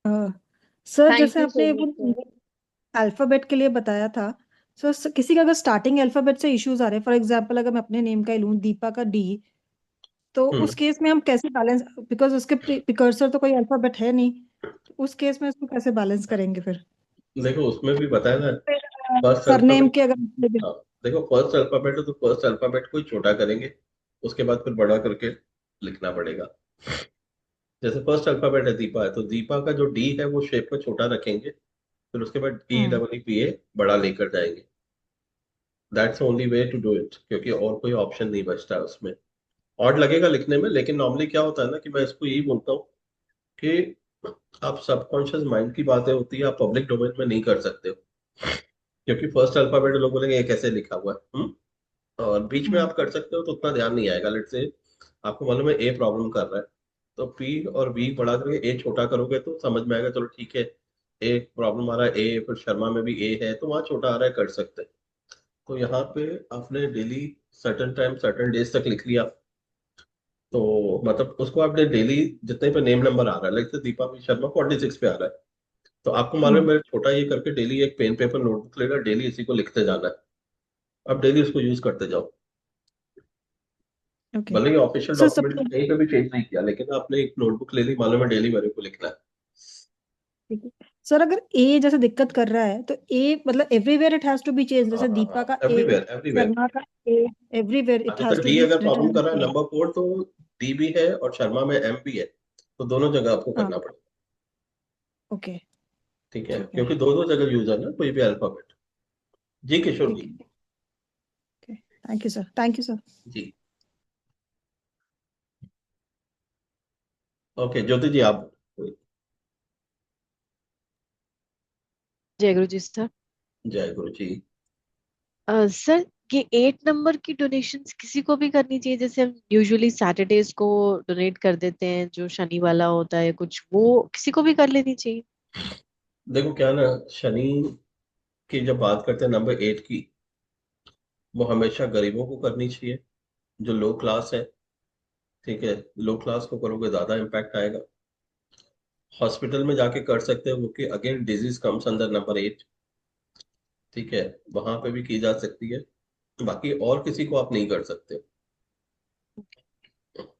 सर थैंक जैसे यू सो आपने मच वो सर। अल्फाबेट के लिए बताया था, सो किसी का अगर स्टार्टिंग अल्फाबेट से इश्यूज आ रहे हैं, फॉर एग्जांपल अगर मैं अपने नेम का ही लूँ, दीपा का डी, तो उस हम्म केस में हम कैसे बैलेंस, बिकॉज उसके प्रिकर्सर तो कोई अल्फाबेट है नहीं, तो उस केस में उसको कैसे बैलेंस करेंगे फिर? देखो उसमें भी बताया ना, फिर फर्स्ट सरनेम अल्फाबेट, के अगर, हाँ देखो फर्स्ट अल्फाबेट है तो फर्स्ट अल्फाबेट को ही छोटा करेंगे, उसके बाद फिर बड़ा करके लिखना पड़ेगा। जैसे फर्स्ट अल्फाबेट है दीपा है, तो दीपा का जो डी है वो शेप में छोटा रखेंगे, फिर उसके बाद EEPA बड़ा लेकर जाएंगे। That's only way to do it, क्योंकि और कोई ऑप्शन नहीं बचता है उसमें। ऑड लगेगा लिखने में, लेकिन नॉर्मली क्या होता है ना कि मैं इसको यही बोलता हूँ कि आप सबकॉन्शियस माइंड की बातें होती है, आप पब्लिक डोमेन में नहीं कर सकते हो, क्योंकि फर्स्ट अल्फाबेट लोग बोलेंगे ये कैसे लिखा हुआ है। और बीच में आप कर सकते हो तो उतना ध्यान नहीं आएगा, लेट से आपको मालूम है ए प्रॉब्लम कर रहा है, तो पी और बी बढ़ा करके ए छोटा करोगे तो समझ में आएगा, चलो ठीक है ए प्रॉब्लम आ रहा है, ए फिर शर्मा में भी ए है तो वहां छोटा आ रहा है, कर सकते हैं। तो यहाँ पे आपने daily certain time certain days तक लिख लिया, तो मतलब उसको आपने डेली जितने पे नेम नंबर आ रहा है, लाइक दीपा भी शर्मा 46 पे आ रहा है, तो आपको मालूम है मेरे छोटा ये करके डेली एक पेन पेपर नोटबुक लेना, डेली इसी को लिखते जाना है, अब डेली उसको यूज करते जाओ। ओके भले ही ऑफिशियल सर डॉक्यूमेंट सपोज, कहीं पे भी चेंज नहीं किया, लेकिन आपने एक नोटबुक ले ली, मालूम है डेली मेरे को लिखना है। सर अगर ए जैसे दिक्कत कर रहा है, तो ए मतलब everywhere it has to be change, हाँ जैसे हाँ दीपा हाँ, का ए, एवरीवेयर एवरीवेयर। शर्मा का ए, एवरीवेयर इट जैसे हैज टू डी बी अगर प्रॉब्लम कर रहा है रिटन। नंबर 4, तो डी भी है और शर्मा में एम भी है, तो दोनों जगह आपको हाँ, करना पड़ेगा, ओके, ठीक है, ठीक है, क्योंकि दो दो जगह यूज है ना कोई भी अल्फाबेट। जी किशोर ठीक जी। है, okay, thank you sir, thank you sir. जी ओके, ज्योति जी आप। जय गुरु जी सर। जय गुरु जी। सर, ये 8 नंबर की डोनेशंस किसी को भी करनी चाहिए? जैसे हम यूजुअली सैटरडेज को डोनेट कर देते हैं, जो शनि वाला होता है कुछ, वो किसी को भी कर लेनी चाहिए? देखो क्या ना, शनि की जब बात करते हैं नंबर 8 की, वो हमेशा गरीबों को करनी चाहिए, जो लो क्लास है। ठीक है, लो क्लास को करोगे ज्यादा इम्पैक्ट आएगा। हॉस्पिटल में जाके कर सकते हो, क्योंकि again disease comes under number 8। ठीक है, वहां पे भी की जा सकती है। बाकी और किसी को आप नहीं कर सकते।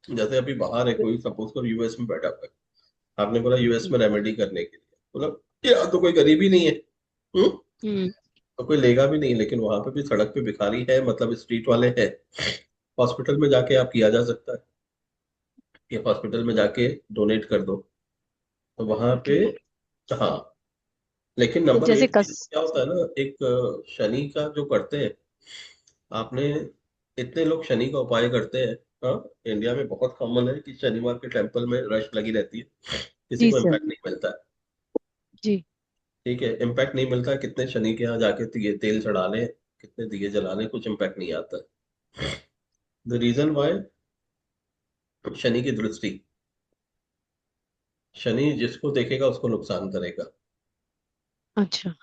जैसे अभी बाहर है कोई, सपोज करो यूएस में बैठा हुआ है, आपने बोला यूएस में रेमेडी करने के लिए, बोला यार तो कोई गरीब ही नहीं है। हम्म। हम्म। तो कोई लेगा भी नहीं, लेकिन वहां पे भी सड़क पे भिखारी है, मतलब स्ट्रीट वाले हैं। हॉस्पिटल में जाके आप किया जा सकता है कि हॉस्पिटल में जाके डोनेट कर दो, तो वहां पे। ओके। हाँ, लेकिन तो नंबर जैसे 8 कस क्या होता है ना, एक शनि का जो करते हैं आपने, इतने लोग शनि का उपाय करते हैं। हाँ, इंडिया में बहुत कॉमन है कि शनिवार के टेम्पल में रश लगी रहती है, किसी जी को सर। इम्पैक्ट नहीं मिलता है। जी। ठीक है, इम्पैक्ट नहीं मिलता है, कितने शनि के यहाँ जाके तेल चढ़ा लें, कितने दिए जला लें, कुछ इम्पैक्ट नहीं आता है। द रीजन वाई, शनि की दृष्टि। शनि जिसको देखेगा उसको नुकसान करेगा। अच्छा।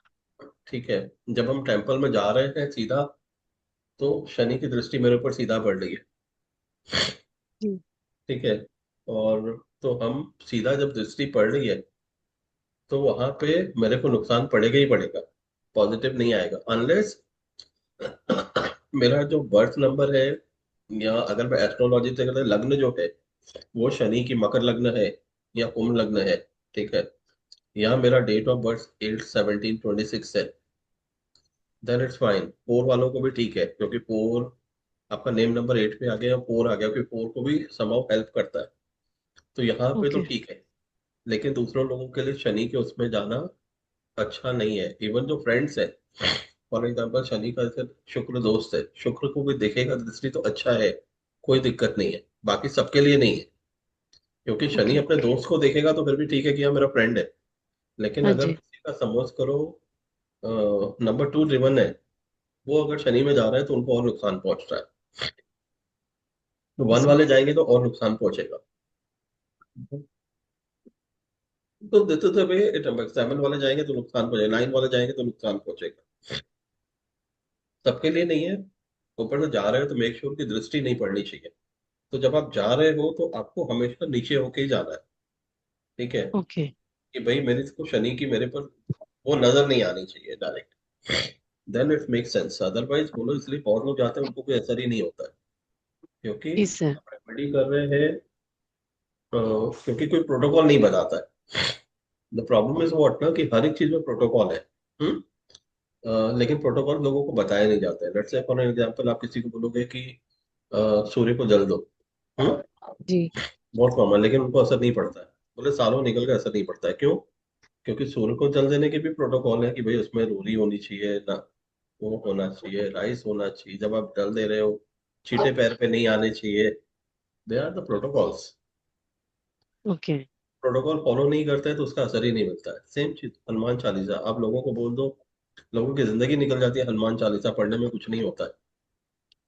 ठीक है, जब हम टेम्पल में जा रहे हैं सीधा, तो शनि की दृष्टि मेरे ऊपर सीधा पड़ रही है। जी। ठीक है, और तो हम सीधा जब दृष्टि पड़ रही है, तो वहां पे मेरे को नुकसान पड़ेगा ही पड़ेगा, पॉजिटिव नहीं आएगा, अनलेस मेरा जो बर्थ नंबर है, या अगर मैं एस्ट्रोलॉजी से अगर लग्न जो है वो शनि की मकर लग्न है या कुंभ लग्न है। ठीक है, या मेरा डेट ऑफ बर्थ 8/17/26 है, देन इट्स फाइन। फोर वालों को भी ठीक है, क्योंकि फोर आपका नेम नंबर 8 पे आ गया, फोर आ गया, क्योंकि फोर को भी समहाउ हेल्प करता है, तो यहाँ पे तो ओके। ठीक है। लेकिन दूसरों लोगों के लिए शनि के उसमें जाना अच्छा नहीं है। इवन जो फ्रेंड्स है, फॉर एग्जाम्पल शनि का जैसे शुक्र दोस्त है, शुक्र को भी देखेगा दृष्टि तो अच्छा है, कोई दिक्कत नहीं है, बाकी सबके लिए नहीं है। क्योंकि शनि ओके। अपने दोस्त को देखेगा तो फिर भी ठीक है कि हाँ मेरा फ्रेंड है, लेकिन हाँ अगर जी। किसी का समझ करो नंबर 2 ड्रिवन है, वो अगर शनि में जा रहा है तो उनको और नुकसान पहुंच रहा है। तो जी वन सर। वाले जाएंगे तो और नुकसान पहुंचेगा। तो देते थे भाई, 7 वाले जाएंगे तो नुकसान पहुंचेगा, 9 वाले जाएंगे तो नुकसान पहुंचेगा, सबके लिए नहीं है। ऊपर से जा रहे हो तो मेक श्योर की दृष्टि नहीं पड़नी चाहिए। तो जब आप जा रहे हो तो आपको हमेशा नीचे होके ही जाना है। ठीक है, ओके। कि भाई मेरे को शनि की मेरे पर वो नजर नहीं आनी चाहिए direct, then it make sense. Otherwise बोलो, इसलिए बहुत लोग जाते हैं उनको कोई असर ही नहीं होता है, क्योंकि जी सर। आप रेमेडी कर रहे हैं, क्योंकि कोई प्रोटोकॉल नहीं बताता है। द प्रॉब्लम इज व्हाट ना, कि हर एक चीज में प्रोटोकॉल है। हम्म। लेकिन प्रोटोकॉल लोगों को बताया नहीं जाता है। लेट्स से फॉर एग्जांपल आप किसी को बोलोगे कि सूर्य को जल दो। हम्म। जी। बहुत कॉमन, लेकिन उनको असर नहीं पड़ता है। बोले सालों निकल के असर नहीं पड़ता है, क्यों? क्योंकि सूर्य को जल देने के भी प्रोटोकॉल है कि भाई उसमें रोरी होनी चाहिए ना, वो होना चाहिए, राइस होना चाहिए, जब आप जल दे रहे हो छींटे पैर पे नहीं आने चाहिए। They are the protocols. Okay. Protocol follow नहीं करते हैं तो उसका असर ही नहीं मिलता है। सेम चीज हनुमान चालीसा, आप लोगों को बोल दो, लोगों की जिंदगी निकल जाती है, हनुमान चालीसा पढ़ने में कुछ नहीं होता है।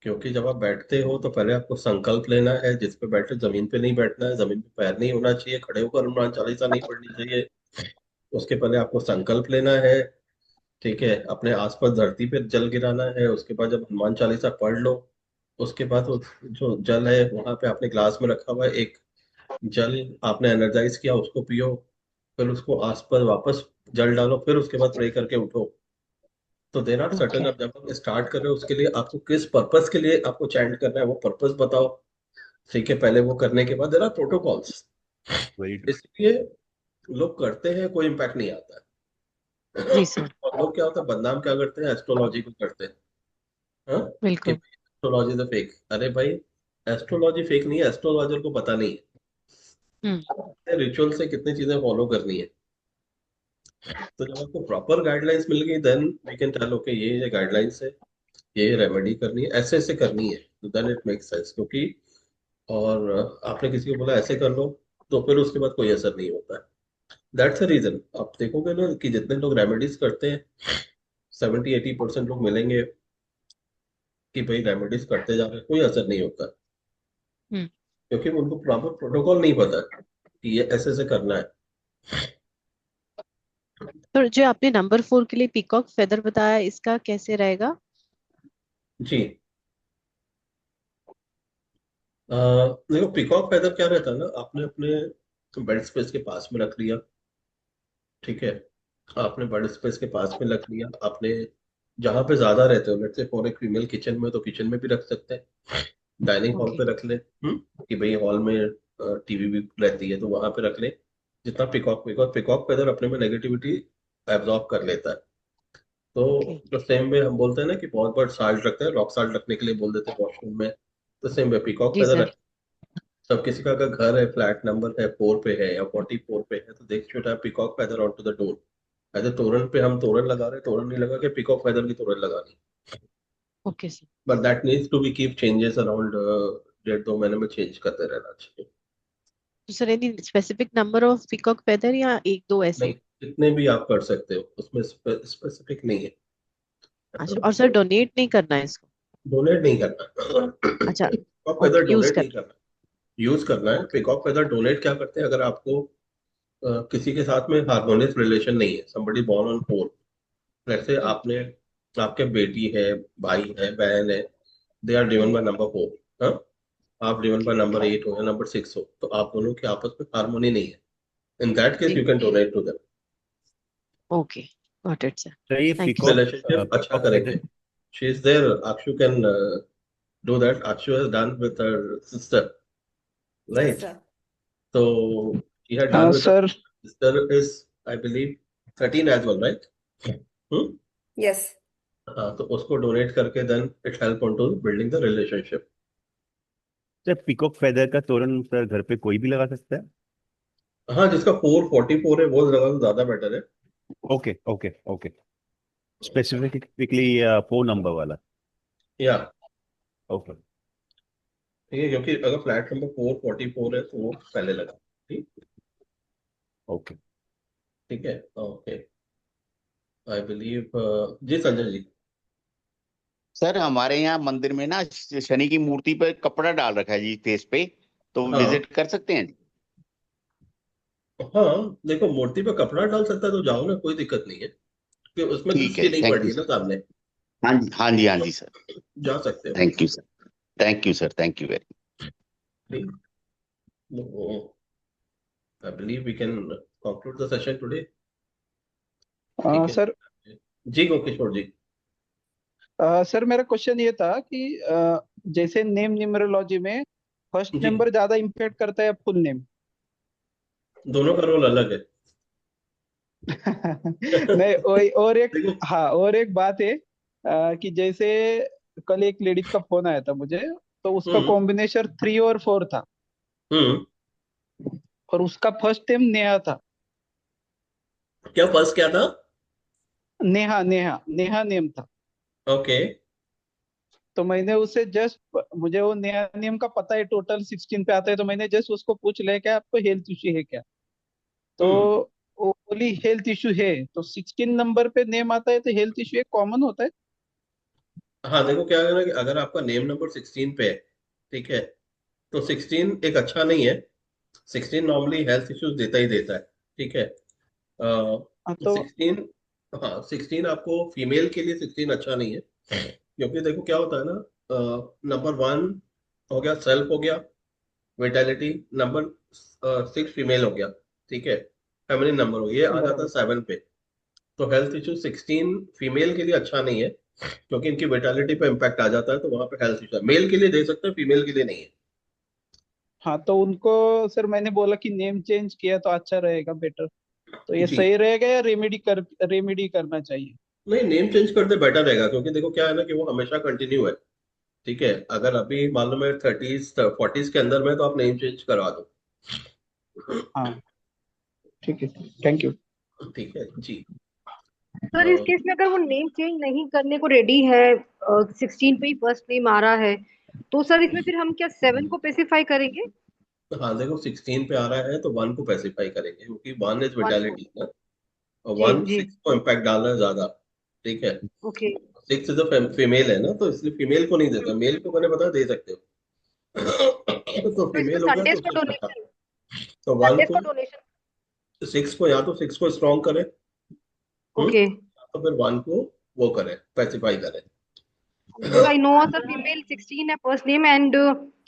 क्योंकि जब आप बैठते हो तो पहले आपको संकल्प लेना है, जिस पे बैठे जमीन पे नहीं बैठना है, जमीन पे पैर नहीं होना चाहिए, खड़े होकर हनुमान चालीसा नहीं पढ़नी चाहिए। उसके पहले आपको संकल्प लेना है। ठीक है, अपने आसपास धरती पे जल गिराना है, उसके बाद जब हनुमान चालीसा पढ़ लो, उसके बाद वो जो जल है वहां पे आपने ग्लास में रखा हुआ है, एक जल आपने एनर्जाइज किया उसको पियो, फिर उसको आसपास वापस जल डालो, फिर उसके बाद प्रे करके उठो। तो देर आर सर्टन, ओके। अब जब आप स्टार्ट कर रहे हो उसके लिए आपको किस पर्पस के लिए आपको चैंट करना है वो पर्पस बताओ। ठीक है, पहले वो करने के बाद there are protocols. Very true. इसलिए लोग करते हैं, कोई इम्पैक्ट नहीं आता है। जी सर। और लोग क्या होता है, बदनाम क्या करते हैं, एस्ट्रोलॉजी को करते हैं। हाँ, कि बिल्कुल। एस्ट्रोलॉजी तो फेक। अरे भाई, एस्ट्रोलॉजी फेक नहीं है, एस्ट्रोलॉजर को पता नहीं हम्म। है रिचुअल से कितनी चीजें फॉलो करनी है। तो जब आपको प्रॉपर गाइडलाइंस मिल गई, then we can tell okay ये गाइडलाइंस है, ये रेमेडी करनी है, ऐसे ऐसे करनी है, तो देन इट मेक्स सेंस। क्योंकि और आपने किसी को बोला ऐसे कर लो, तो फिर उसके बाद कोई असर नहीं होता है। That's the reason. आप देखोगे ना कि जितने लोग रेमेडीज करते हैं 70-80% लोग मिलेंगे कि भाई रेमेडीज करते जा रहे हैं, कोई असर नहीं होता, हम्म। क्योंकि उनको प्रॉपर प्रोटोकॉल नहीं पता कि ये ऐसे ऐसे करना है। तो जो आपने नंबर 4 के लिए पीकॉक फेदर बताया, इसका कैसे रहेगा? जी। देखो पिकॉक फेदर क्या रहता है ना, आपने अपने बेड स्पेस के पास में रख लिया, ठीक है। आपने बेड स्पेस के पास में रख लिया, आपने जहां पे ज्यादा रहते हो, लेट्स से फॉर एक फीमेल किचन में, तो किचन में भी रख सकते हैं, डाइनिंग हॉल ओके। पे रख ले, कि भाई हॉल में टीवी भी रहती है तो वहां पे रख ले। जितना पिकॉक पिकॉक पिकॉक फेदर अपने में नेगेटिविटी एब्जॉर्ब कर लेता है। ओके। तो सेम वे हम बोलते हैं ना कि बहुत बार साल्ट रखते हैं, रॉक साल्ट रखने के लिए बोल देते हैं वॉशरूम में, तो सेम वे पिकॉक जी फेदर सर। रख। सब किसी का अगर घर है, फ्लैट नंबर है 4 पे है या 44 पे है, तो देख should have peacock feather on to the door. ऐसे तोरण पे हम तोरण लगा रहे हैं, तोरण नहीं लगा के पिकॉक फेदर की तोरण लगानी। Okay sir. But that needs to be keep changes around 1.5 महीने में चेंज करते रहना चाहिए। तो sir any specific number of peacock feather या एक दो ऐसे? नहीं, जितने भी आप कर सकते हो, उसमें स्पेसिफिक नहीं है। अच्छा, और सर डोनेट नहीं करना है इसको? डोनेट नहीं करना। अच्छा। Peacock feather okay, use donate नहीं करना। करना, यूज करना है। ओके। पिकॉक फेदर डोनेट क्या करते हैं, अगर आपको किसी के साथ में हार्मोनियस रिलेशन नहीं है, somebody born on 4, जैसे आपने, आपके बेटी है, भाई है, बहन है, they are driven by number 4, हाँ, आप ड्रिवन ओके। बाय नंबर 8 हो या नंबर 6 हो, तो आप दोनों के आपस में हार्मोनी नहीं है, इन दैट केस जी। You can donate to them. Okay, got it sir. Sir ये थैंक यू सर। रिलेशनशिप अच्छा पीकॉक करेंगे। She is there, Akshu can do that. Akshu has done with her sister, Yes, right? sir. So she had हाँ done with her sir. sister is, I believe, 13 as well, right? Hmm? Yes. हाँ, तो उसको डोनेट करके then it help on to building the relationship. Sir peacock feather का तोरण सर घर पे कोई भी लगा सकता है? हाँ, जिसका 444 है वो लगा तो ज्यादा बेटर है। Okay okay okay. Specifically 4 number वाला? या ओके। ठीक है, क्योंकि अगर फ्लैट नंबर 444 है तो वो पहले लगा। ठीक, ओके। ठीक है, ओके। आई बिलीव, जी संजय जी। सर हमारे यहाँ मंदिर में ना शनि की मूर्ति पर कपड़ा डाल रखा है जी फेस पे, तो हाँ विजिट कर सकते हैं? हाँ, देखो मूर्ति पे कपड़ा डाल सकता है तो जाओ ना, कोई दिक्कत नहीं है, कि उसमें ठीक है दृष्टि जी, नहीं पड़ थैंक रही यू है ना सर। सामने। हाँ जी, हाँ जी, हाँ जी सर। जा सकते हो। Thank you sir. Thank you sir, thank you very. ठीक, I believe we can conclude the session today. ठीक है सर। जी, किशोर जी। सर मेरा क्वेश्चन ये था कि जैसे नेम न्यूमरोलॉजी में फर्स्ट जी, नंबर ज्यादा इम्पैक्ट करता है या फुल नेम? दोनों का रोल अलग है। नहीं, और एक, देखो, हाँ और एक बात है कि जैसे कल एक लेडीज का फोन आया था मुझे, तो उसका हम्म कॉम्बिनेशन 3 और 4 था, हम्म और उसका फर्स्ट नेम नेहा था। क्या फर्स्ट क्या था? नेहा, नेहा, नेहा नेम था। ओके। तो मैंने उसे जस्ट, मुझे वो नेहा नेम का पता है, टोटल 16 पे आता है, तो मैंने जस्ट उसको पूछ लिया कि आपको हेल्थ इश्यू है क्या। तो हम्म वो बोली हेल्थ इश्यू है। तो 16 नंबर पे नेम आता है तो हेल्थ इश्यू एक कॉमन होता है। हाँ, देखो क्या है ना कि अगर आपका नेम नंबर 16 पे है, ठीक है, तो 16 एक अच्छा नहीं है। 16 नॉर्मली हेल्थ इश्यूज देता ही देता है, ठीक है। हाँ, तो 16, हाँ 16 आपको फीमेल के लिए 16 अच्छा नहीं है, क्योंकि देखो क्या होता है ना, नंबर 1 हो गया, सेल्फ हो गया, विटालिटी, नंबर 6 फीमेल हो गया, ठीक है, फेमिनिन नंबर हो गया, ये आ जाता है बराबर। 7 पे। तो हेल्थ इशू 16 फीमेल के लिए अच्छा नहीं है, क्योंकि इनकी विटालिटी पे इम्पैक्ट आ जाता है, तो वहां पे हेल्थ इशू है, मेल के लिए दे सकते हैं, फीमेल के लिए नहीं है। हाँ, तो उनको सर मैंने बोला कि नेम चेंज किया तो अच्छा रहेगा, बेटर। तो ये जी, सही रहेगा या रेमेडी करना चाहिए? नहीं, नेम चेंज कर दे बेटर रहेगा, क्योंकि देखो क्या है ना कि वो हमेशा कंटिन्यू है, ठीक है। अगर अभी मान लो मैं 30s 40s के अंदर में, तो आप नेम चेंज करवा दो। हाँ, ठीक है, थैंक यू। ठीक है जी। सर इस केस में अगर वो नेम चेंज नहीं करने को रेडी है, 16 पे ही फर्स्ट नेम आ रहा है, तो सर इसमें फिर हम क्या 7 को स्पेसिफाई करेंगे? हाँ देखो 16 पे आ रहा है तो 1 को पैसिफाई करेंगे क्योंकि 1 इज 1 को विटालिटी ना, और जी 1 जी 6 को इम्पैक्ट डाल रहा है ज्यादा। ठीक है, ओके 6 इज अ फीमेल है ना, तो इसलिए फीमेल को नहीं देता, मेल को मैंने बता दे सकते हो। तो तो इसमें फीमेल होगा तो संडेज को उससे इम्पैक्ट, डोनेशन तो 1 संडेज को को डोनेशन 6 को, या तो 6 को स्ट्रॉन्ग करे, ओके या तो फिर 1 को वो करे, पैसिफाई करे। Because I know sir female 16 है first name and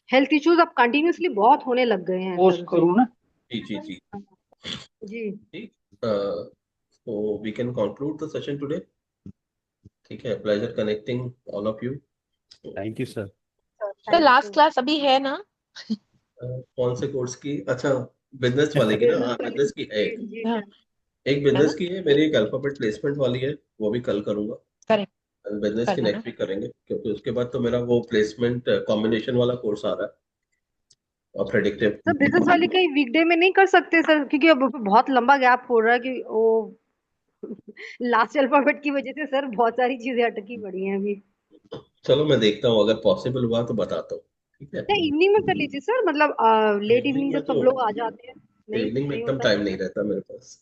health issues अब कंटिन्यूअसली बहुत होने लग गए हैं पोस्ट सर करूँ ना। जी जी जी। जी ठीक, so we can conclude the session today. ठीक है, pleasure connecting all of you. Thank you sir. Sir thank last you class अभी है ना? कौन से कोर्स की? अच्छा, बिजनेस वाले की ना? हाँ, बिजनेस वाले बिजनेस की है एक। जी जी हाँ, एक है बिजनेस ना? की है मेरी, एक अल्फाबेट प्लेसमेंट वाली है, वो भी कल करूंगा। करेक्ट, बिजनेस कर की लेना। नेक्स्ट वीक करेंगे, क्योंकि उसके बाद तो मेरा वो प्लेसमेंट कॉम्बिनेशन वाला कोर्स आ रहा है, और प्रेडिक्टिव। सर बिजनेस वाले कहीं वीकडे में नहीं कर सकते सर क्योंकि अब बहुत लंबा गैप हो रहा है कि वो लास्ट अल्फाबेट की वजह से सर बहुत सारी चीजें अटकी पड़ी हैं अभी। चलो मैं देखता हूँ, अगर पॉसिबल हुआ तो बताता हूँ। ठीक है, क्या इवनिंग में कर लीजिए सर मतलब लेट इवनिंग इवनिंग में जब तो, सब लोग आ जाते हैं। नहीं इवनिंग में नहीं एकदम होता है टाइम नहीं रहता मेरे पास।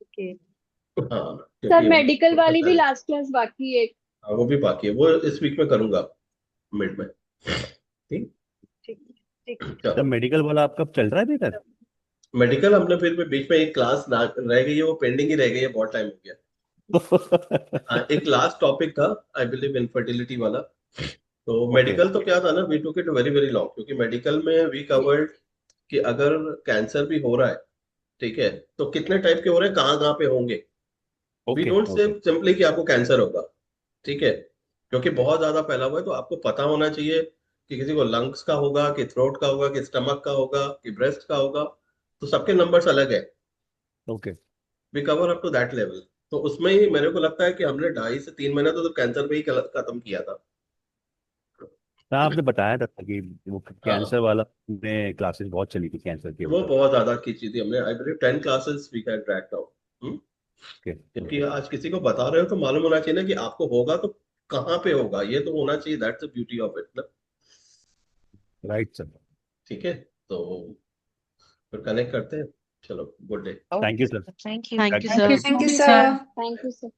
ओके हाँ, सर क्योंकि मेडिकल थोड़ा वाली सा, भी लास्ट क्लास बाकी है। हाँ वो भी बाकी है, वो इस वीक में करूंगा, मिड में। ठीक, ठीक ठीक सर चलो। मेडिकल वाला आप कब चल रहा है बेटर? मेडिकल हमने फिर बीच में एक क्लास रह गई है, वो पेंडिंग ही रह गई है, बहुत टाइम हो गया। हाँ, एक लास्ट टॉपिक था, आई बिलीव इनफर्टिलिटी वाला। तो ओके मेडिकल तो क्या था ना, we took it very very long, क्योंकि मेडिकल में वी कवर्ड कि अगर कैंसर भी हो रहा है, ठीक है, तो कितने टाइप के हो रहे हैं, कहाँ कहाँ पे होंगे। We okay don't say okay simply कि आपको कैंसर होगा, ठीक है, क्योंकि बहुत ज्यादा फैला हुआ है, तो आपको पता होना चाहिए कि किसी को लंग्स का होगा, कि थ्रोट का होगा, कि स्टमक का होगा, कि ब्रेस्ट का होगा, तो सबके नंबर्स अलग है। Okay. We cover up to that level. तो उसमें ही मेरे को लगता है कि हमने 2.5 से 3 महीने तो कैंसर पे ही खत्म किया था। हाँ आपने बताया था कि वो हाँ, कैंसर वाला में क्लासेस बहुत चली थी कैंसर के वो ऊपर। बहुत ज्यादा खींची थी हमने, I believe 10 classes we can crack down. Okay क्योंकि ओके। आज किसी को बता रहे हो तो मालूम होना चाहिए ना कि आपको होगा तो कहाँ पे होगा, ये तो होना चाहिए, that's the beauty of it ना। Right sir. ठीक है, तो फिर कनेक्ट करते हैं। चलो, good day. Thank you okay sir. Sir, thank you. Thank you thank sir. You. Thank you sir.